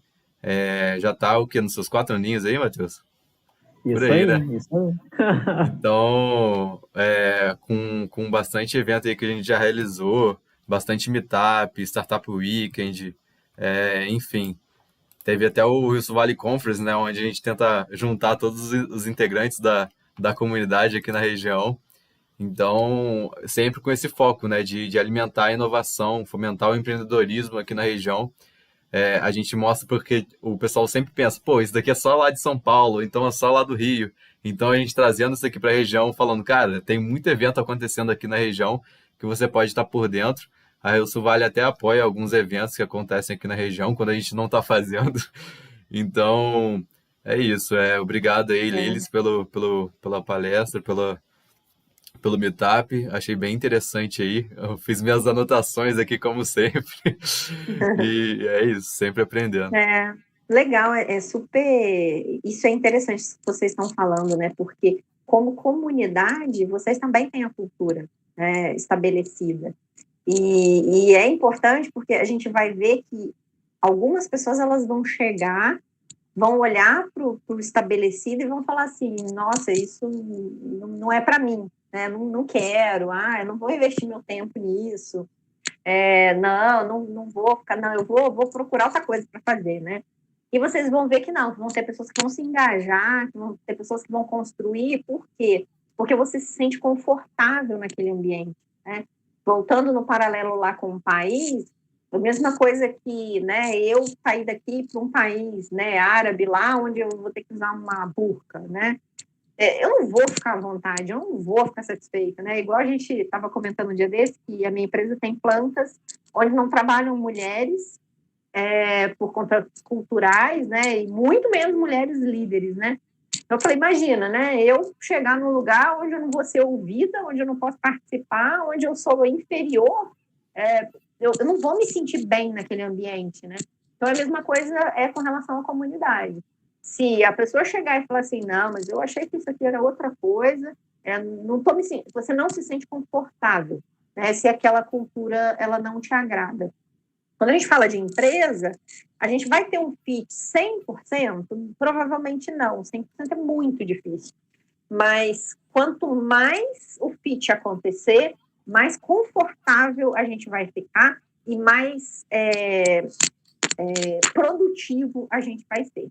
Já está o quê? Nos seus 4 aninhos aí, Matheus? Por aí, né? Isso aí. Então, com bastante evento aí que a gente já realizou, bastante meetup, Startup Weekend, enfim. Teve até o Rio Sul Valley Conference, né, onde a gente tenta juntar todos os integrantes da comunidade aqui na região. Então, sempre com esse foco, né, de alimentar a inovação, fomentar o empreendedorismo aqui na região. A gente mostra porque o pessoal sempre pensa, pô, isso daqui é só lá de São Paulo, então é só lá do Rio. Então, a gente trazendo isso aqui para a região, falando, cara, tem muito evento acontecendo aqui na região que você pode estar por dentro. A Rio Sul Vale até apoia alguns eventos que acontecem aqui na região, quando a gente não está fazendo. Então, é isso. Obrigado aí, Lilis, pela palestra, pelo meetup. Achei bem interessante aí. Eu fiz minhas anotações aqui, como sempre. E é isso, sempre aprendendo. Legal, super... Isso é interessante isso que vocês estão falando, né? Porque, como comunidade, vocês também têm a cultura, né, estabelecida. E é importante porque a gente vai ver que algumas pessoas elas vão chegar, vão olhar para o estabelecido e vão falar assim, nossa, isso não é para mim, né? Não quero, eu não vou investir meu tempo nisso, não vou ficar, não, eu vou procurar outra coisa para fazer, né? E vocês vão ver que não, vão ter pessoas que vão se engajar, que vão ter pessoas que vão construir, por quê? Porque você se sente confortável naquele ambiente, né? Voltando no paralelo lá com o país, a mesma coisa que, né, eu sair daqui para um país, né, árabe lá, onde eu vou ter que usar uma burca, né? Eu não vou ficar à vontade, eu não vou ficar satisfeita, né? Igual a gente estava comentando um dia desse, que a minha empresa tem plantas onde não trabalham mulheres por conta culturais, né? E muito menos mulheres líderes, né? Então, eu falei, imagina, né? Eu chegar num lugar onde eu não vou ser ouvida, onde eu não posso participar, onde eu sou inferior, eu não vou me sentir bem naquele ambiente, né? Então, a mesma coisa com relação à comunidade. Se a pessoa chegar e falar assim, não, mas eu achei que isso aqui era outra coisa, você não se sente confortável, né? Se aquela cultura ela não te agrada. Quando a gente fala de empresa, a gente vai ter um fit 100%? Provavelmente não, 100% é muito difícil. Mas quanto mais o fit acontecer, mais confortável a gente vai ficar e mais produtivo a gente vai ser.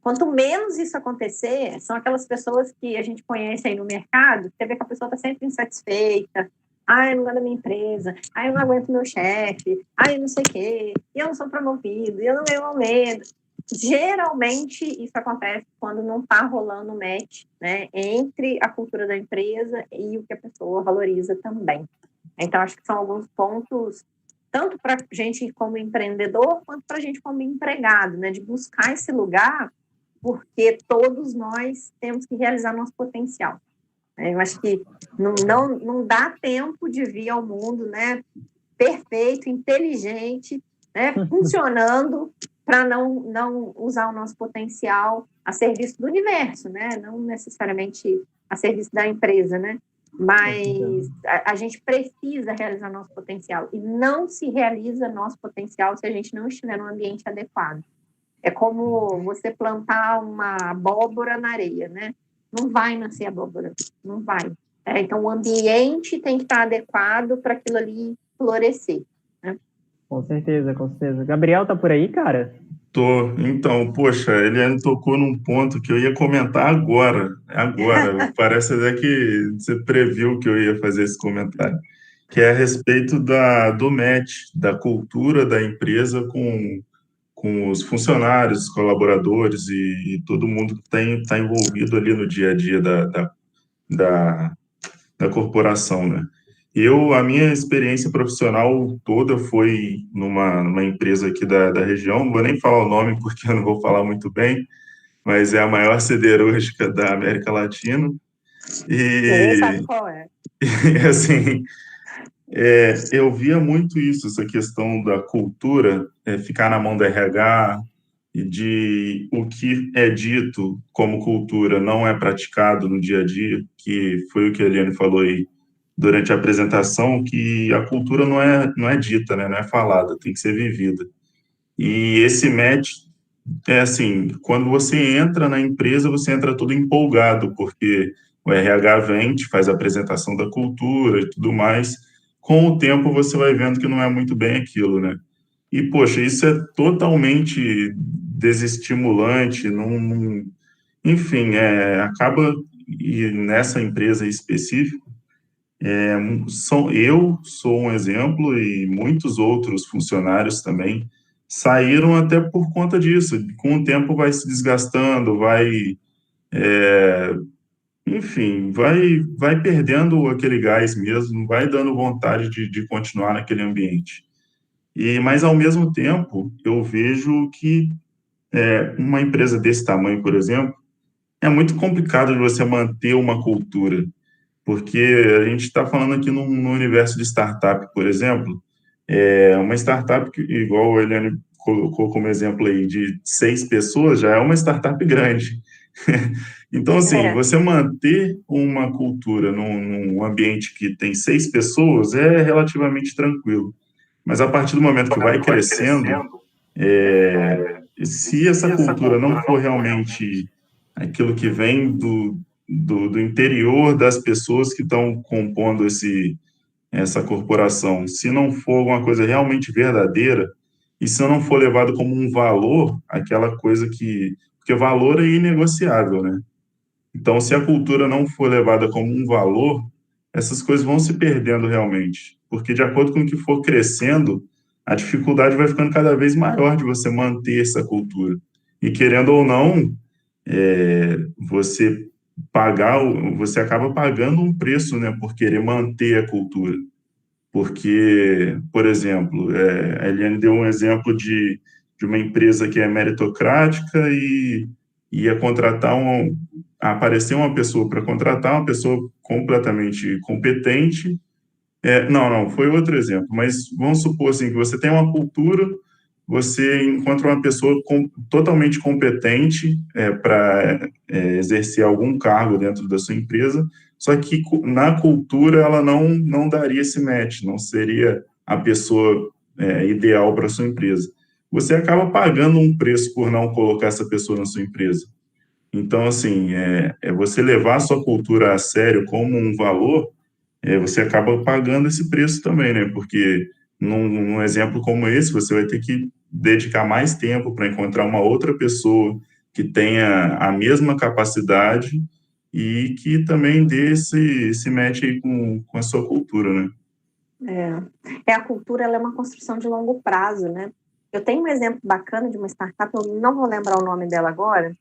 Quanto menos isso acontecer, são aquelas pessoas que a gente conhece aí no mercado, você vê que a pessoa está sempre insatisfeita, eu não gosto da minha empresa, eu não aguento meu chefe, eu não sei o quê, eu não sou promovido, eu não ganho aumento. Geralmente, isso acontece quando não está rolando o match, né, entre a cultura da empresa e o que a pessoa valoriza também. Então, acho que são alguns pontos, tanto para a gente como empreendedor, quanto para a gente como empregado, né, de buscar esse lugar, porque todos nós temos que realizar nosso potencial. Eu acho que não dá tempo de vir ao mundo, né, perfeito, inteligente, né, funcionando, para não usar o nosso potencial a serviço do universo, né, não necessariamente a serviço da empresa, né? Mas a gente precisa realizar nosso potencial, e não se realiza nosso potencial se a gente não estiver num ambiente adequado. É como você plantar uma abóbora na areia, né? Não vai nascer abóbora, não vai. Então, o ambiente tem que estar adequado para aquilo ali florescer, né? Com certeza, com certeza. Gabriel, tá por aí, cara? Tô. Então, poxa, Eliane tocou num ponto que eu ia comentar agora. Agora. Parece até que você previu que eu ia fazer esse comentário, que é a respeito do match, da cultura da empresa com os funcionários, colaboradores e todo mundo que está envolvido ali no dia a dia da, da corporação, né? A minha experiência profissional toda foi numa empresa aqui da região, não vou nem falar o nome porque eu não vou falar muito bem, mas é a maior siderúrgica da América Latina. Ninguém sabe qual é. Assim, eu via muito isso, essa questão da cultura, ficar na mão da RH, e de o que é dito como cultura não é praticado no dia a dia, que foi o que a Eliane falou aí durante a apresentação, que a cultura não é dita, né? Não é falada, tem que ser vivida. E esse match é assim, quando você entra na empresa, você entra todo empolgado, porque o RH vem, te faz a apresentação da cultura e tudo mais. Com o tempo, você vai vendo que não é muito bem aquilo, né? E, poxa, isso é totalmente desestimulante, enfim, acaba, e nessa empresa em específico, eu sou um exemplo e muitos outros funcionários também saíram até por conta disso. Com o tempo vai se desgastando, enfim, vai perdendo aquele gás mesmo, vai dando vontade de continuar naquele ambiente. Mas ao mesmo tempo, eu vejo que uma empresa desse tamanho, por exemplo, é muito complicado de você manter uma cultura, porque a gente está falando aqui no universo de startup, por exemplo, uma startup que, igual a Eliane colocou como exemplo aí, de 6 pessoas, já é uma startup grande. Então, assim, você manter uma cultura num ambiente que tem 6 pessoas é relativamente tranquilo. Mas a partir do momento que vai crescendo, se essa cultura não for realmente aquilo que vem do interior das pessoas que estão compondo essa corporação, se não for alguma coisa realmente verdadeira, e se não for levado como um valor, aquela coisa porque valor é inegociável, né? Então, se a cultura não for levada como um valor, essas coisas vão se perdendo realmente, porque de acordo com o que for crescendo, a dificuldade vai ficando cada vez maior de você manter essa cultura. E querendo ou não, você você acaba pagando um preço, né, por querer manter a cultura. Porque, por exemplo, a Eliane deu um exemplo de uma empresa que é meritocrática e ia apareceu uma pessoa para contratar, uma pessoa completamente competente. Não, foi outro exemplo, mas vamos supor assim, que você tem uma cultura, você encontra uma pessoa totalmente competente para exercer algum cargo dentro da sua empresa, só que na cultura ela não daria esse match, não seria a pessoa ideal para a sua empresa. Você acaba pagando um preço por não colocar essa pessoa na sua empresa. Então, assim, você levar a sua cultura a sério como um valor, você acaba pagando esse preço também, né? Porque num exemplo como esse, você vai ter que dedicar mais tempo para encontrar uma outra pessoa que tenha a mesma capacidade e que também dê esse match aí com a sua cultura, né? A cultura, ela é uma construção de longo prazo, né? Eu tenho um exemplo bacana de uma startup, eu não vou lembrar o nome dela agora,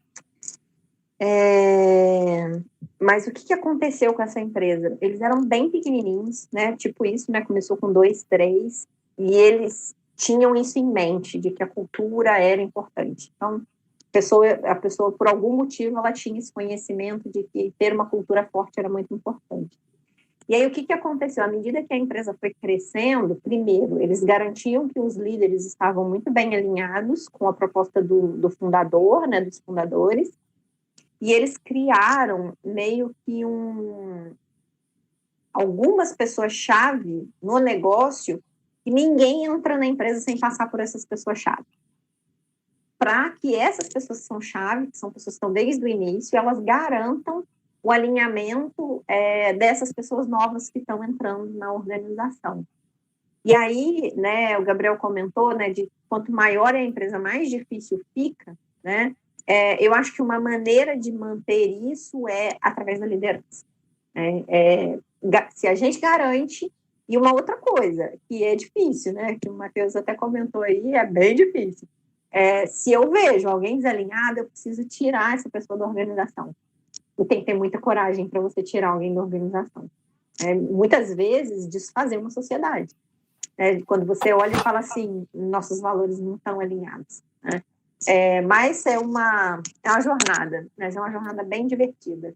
mas o que aconteceu com essa empresa? Eles eram bem pequenininhos, né? Tipo isso, né? Começou com 2, 3, e eles tinham isso em mente, de que a cultura era importante. Então, a pessoa, por algum motivo, ela tinha esse conhecimento de que ter uma cultura forte era muito importante. E aí, o que aconteceu? À medida que a empresa foi crescendo, primeiro, eles garantiam que os líderes estavam muito bem alinhados com a proposta do fundador, né? Dos fundadores. e eles criaram meio que algumas pessoas-chave no negócio, e ninguém entra na empresa sem passar por essas pessoas-chave. Para que essas pessoas que são chave, que são pessoas que estão desde o início, elas garantam o alinhamento dessas pessoas novas que estão entrando na organização. E aí, né, o Gabriel comentou, né, de quanto maior é a empresa, mais difícil fica, né? Eu acho que uma maneira de manter isso é através da liderança. Se a gente garante, e uma outra coisa, que é difícil, né, que o Matheus até comentou aí, é bem difícil. Se eu vejo alguém desalinhado, eu preciso tirar essa pessoa da organização. E tem que ter muita coragem para você tirar alguém da organização. Muitas vezes, desfazer uma sociedade. Quando você olha e fala assim, nossos valores não estão alinhados. Né? Mas é uma jornada, mas é uma jornada bem divertida.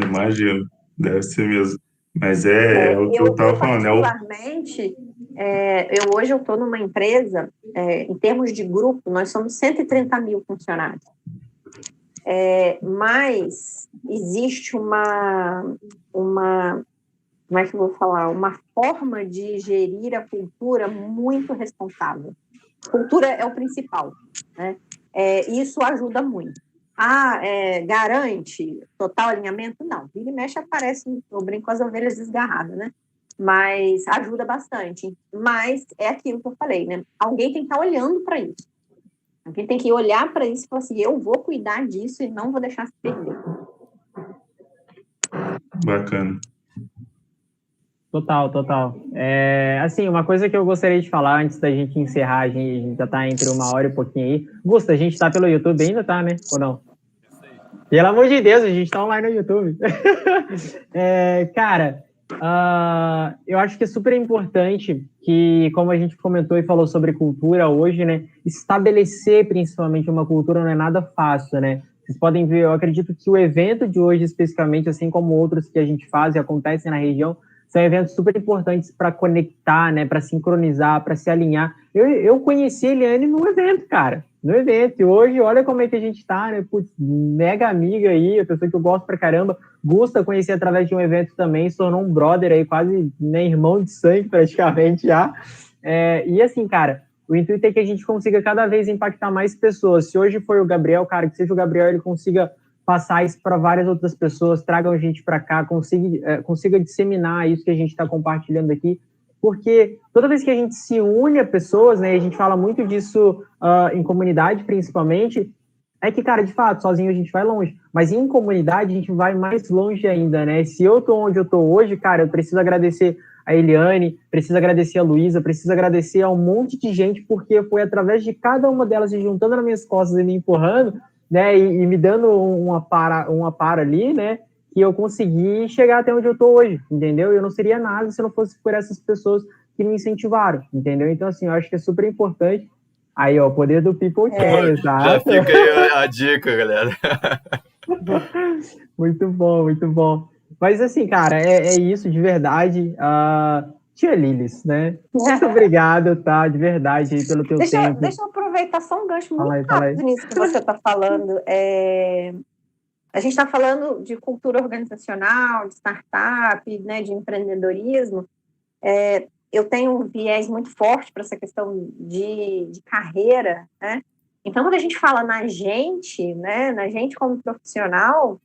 Imagino, deve ser mesmo. Mas é o que eu estava falando. Particularmente, hoje eu estou numa empresa, em termos de grupo, nós somos 130 mil funcionários. Mas existe uma como é que eu vou falar? Uma forma de gerir a cultura muito responsável. Cultura é o principal, né? Isso ajuda muito. Garante total alinhamento? Não. Vira e mexe aparece, eu brinco com as ovelhas desgarradas, né? Mas ajuda bastante. Mas é aquilo que eu falei, né? Alguém tem que estar olhando para isso. Alguém tem que olhar para isso e falar assim, eu vou cuidar disso e não vou deixar se perder. Bacana. Total. Assim, uma coisa que eu gostaria de falar antes da gente encerrar, a gente já tá entre 1 hora e pouquinho aí. Gusta, a gente tá pelo YouTube ainda, tá, né? Ou não? Pelo amor de Deus, a gente tá online no YouTube. Cara, eu acho que é super importante que, como a gente comentou e falou sobre cultura hoje, né? Estabelecer principalmente uma cultura não é nada fácil, né? Vocês podem ver, eu acredito que o evento de hoje especificamente, assim como outros que a gente faz e acontecem na região, são eventos super importantes para conectar, né, para sincronizar, para se alinhar. Eu conheci a Eliane no evento, cara, no evento. E hoje, olha como é que a gente tá, né, putz, mega amiga aí, a pessoa que eu gosto pra caramba. Gusta conhecer através de um evento também, se tornou um brother aí, quase né, irmão de sangue praticamente já. E assim, cara, o intuito é que a gente consiga cada vez impactar mais pessoas. Se hoje foi o Gabriel, cara, que seja o Gabriel, ele consiga passar isso para várias outras pessoas, tragam a gente para cá, consiga disseminar isso que a gente está compartilhando aqui, porque toda vez que a gente se une a pessoas, né, e a gente fala muito disso em comunidade principalmente, é que, cara, de fato, sozinho a gente vai longe, mas em comunidade a gente vai mais longe ainda, né? Se eu tô onde eu tô hoje, cara, eu preciso agradecer a Eliane, preciso agradecer a Luísa, preciso agradecer a um monte de gente, porque foi através de cada uma delas se juntando nas minhas costas e me empurrando, né, e me dando uma para ali, né, que eu consegui chegar até onde eu tô hoje, entendeu? Eu não seria nada se não fosse por essas pessoas que me incentivaram, entendeu? Então, assim, eu acho que é super importante. Aí, ó, o poder do people share, exato. Já fica aí a dica, galera. Muito bom. Mas, assim, cara, é isso de verdade. Tia Lilis, né? Muito obrigado, tá? De verdade, aí, pelo teu tempo. Deixa eu aproveitar só um gancho muito rápido nisso que você está falando. A gente está falando de cultura organizacional, de startup, né, de empreendedorismo. Eu tenho um viés muito forte para essa questão de carreira, né? Então, quando a gente fala na gente, né, na gente como profissional,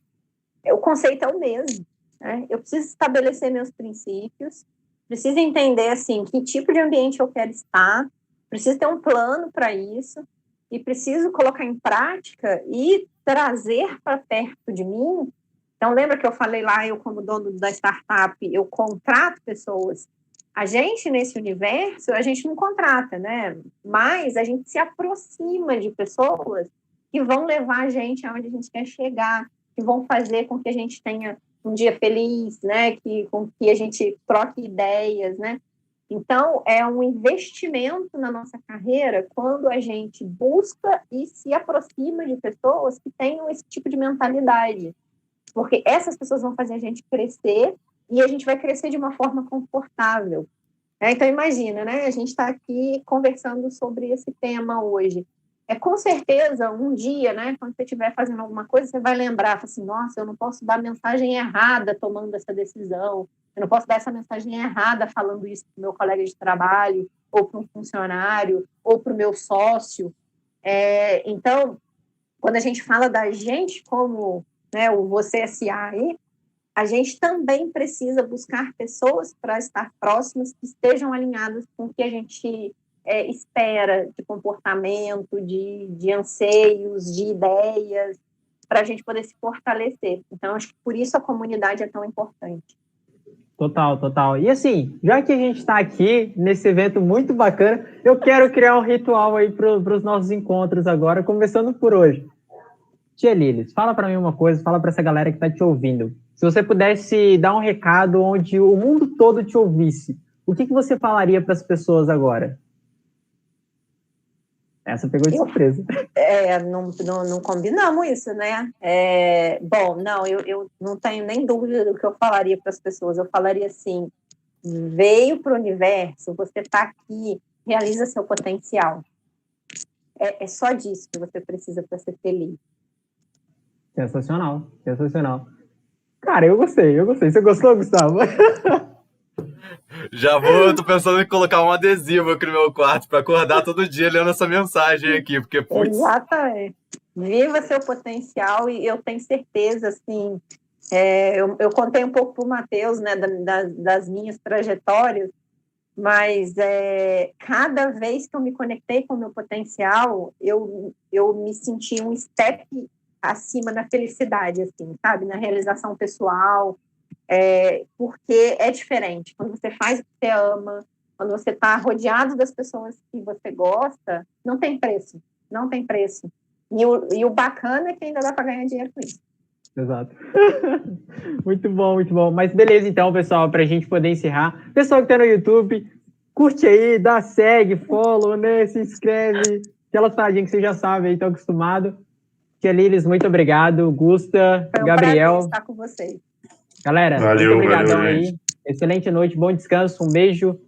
o conceito é o mesmo. Né? Eu preciso estabelecer meus princípios, preciso entender, assim, que tipo de ambiente eu quero estar, preciso ter um plano para isso e preciso colocar em prática e trazer para perto de mim. Então, lembra que eu falei lá, eu como dono da startup, eu contrato pessoas. A gente, nesse universo, a gente não contrata, né? Mas a gente se aproxima de pessoas que vão levar a gente aonde a gente quer chegar, que vão fazer com que a gente tenha um dia feliz, né? Com que a gente troque ideias, né? Então, é um investimento na nossa carreira quando a gente busca e se aproxima de pessoas que tenham esse tipo de mentalidade. Porque essas pessoas vão fazer a gente crescer e a gente vai crescer de uma forma confortável. Então, imagina, né? A gente está aqui conversando sobre esse tema hoje. com certeza, um dia, né, quando você estiver fazendo alguma coisa, você vai lembrar, assim, nossa, eu não posso dar mensagem errada tomando essa decisão, eu não posso dar essa mensagem errada falando isso para o meu colega de trabalho, ou para um funcionário, ou para o meu sócio. Então, quando a gente fala da gente como, né, o Você S.A. aí, a gente também precisa buscar pessoas para estar próximas que estejam alinhadas com o que a gente espera de comportamento, de anseios, de ideias, para a gente poder se fortalecer. Então, acho que por isso a comunidade é tão importante. Total, total. E assim, já que a gente está aqui nesse evento muito bacana, eu quero criar um ritual aí para os nossos encontros agora, começando por hoje. Tia Lilis, fala para mim uma coisa, fala para essa galera que está te ouvindo. Se você pudesse dar um recado onde o mundo todo te ouvisse, o que você falaria para as pessoas agora? Essa pegou de surpresa. Não combinamos isso, né? Bom, não, eu não tenho nem dúvida do que eu falaria para as pessoas. Eu falaria assim, veio para o universo, você está aqui, realiza seu potencial. É só disso que você precisa para ser feliz. Sensacional, sensacional. Cara, eu gostei. Você gostou, Gustavo? Já tô pensando em colocar um adesivo aqui no meu quarto para acordar todo dia lendo essa mensagem aqui, porque, putz... Exatamente. Viva seu potencial e eu tenho certeza, assim, eu contei um pouco para o Matheus, né, das minhas trajetórias, mas cada vez que eu me conectei com o meu potencial, eu me senti um step acima da felicidade, assim, sabe? Na realização pessoal, porque é diferente. Quando você faz o que você ama, quando você está rodeado das pessoas que você gosta, não tem preço, não tem preço. E o bacana é que ainda dá para ganhar dinheiro com isso. Exato. Muito bom, muito bom. Mas beleza, então, pessoal, para a gente poder encerrar. Pessoal que está no YouTube, curte aí, dá segue, follow, né? Se inscreve. Aquelas paradinhas que você já sabe aí, estão acostumado. Tia Lilis, muito obrigado. Gusta, Foi um Gabriel. prazer estar com vocês. Galera, valeu, muito obrigadão valeu, aí. gente. Excelente noite, bom descanso, um beijo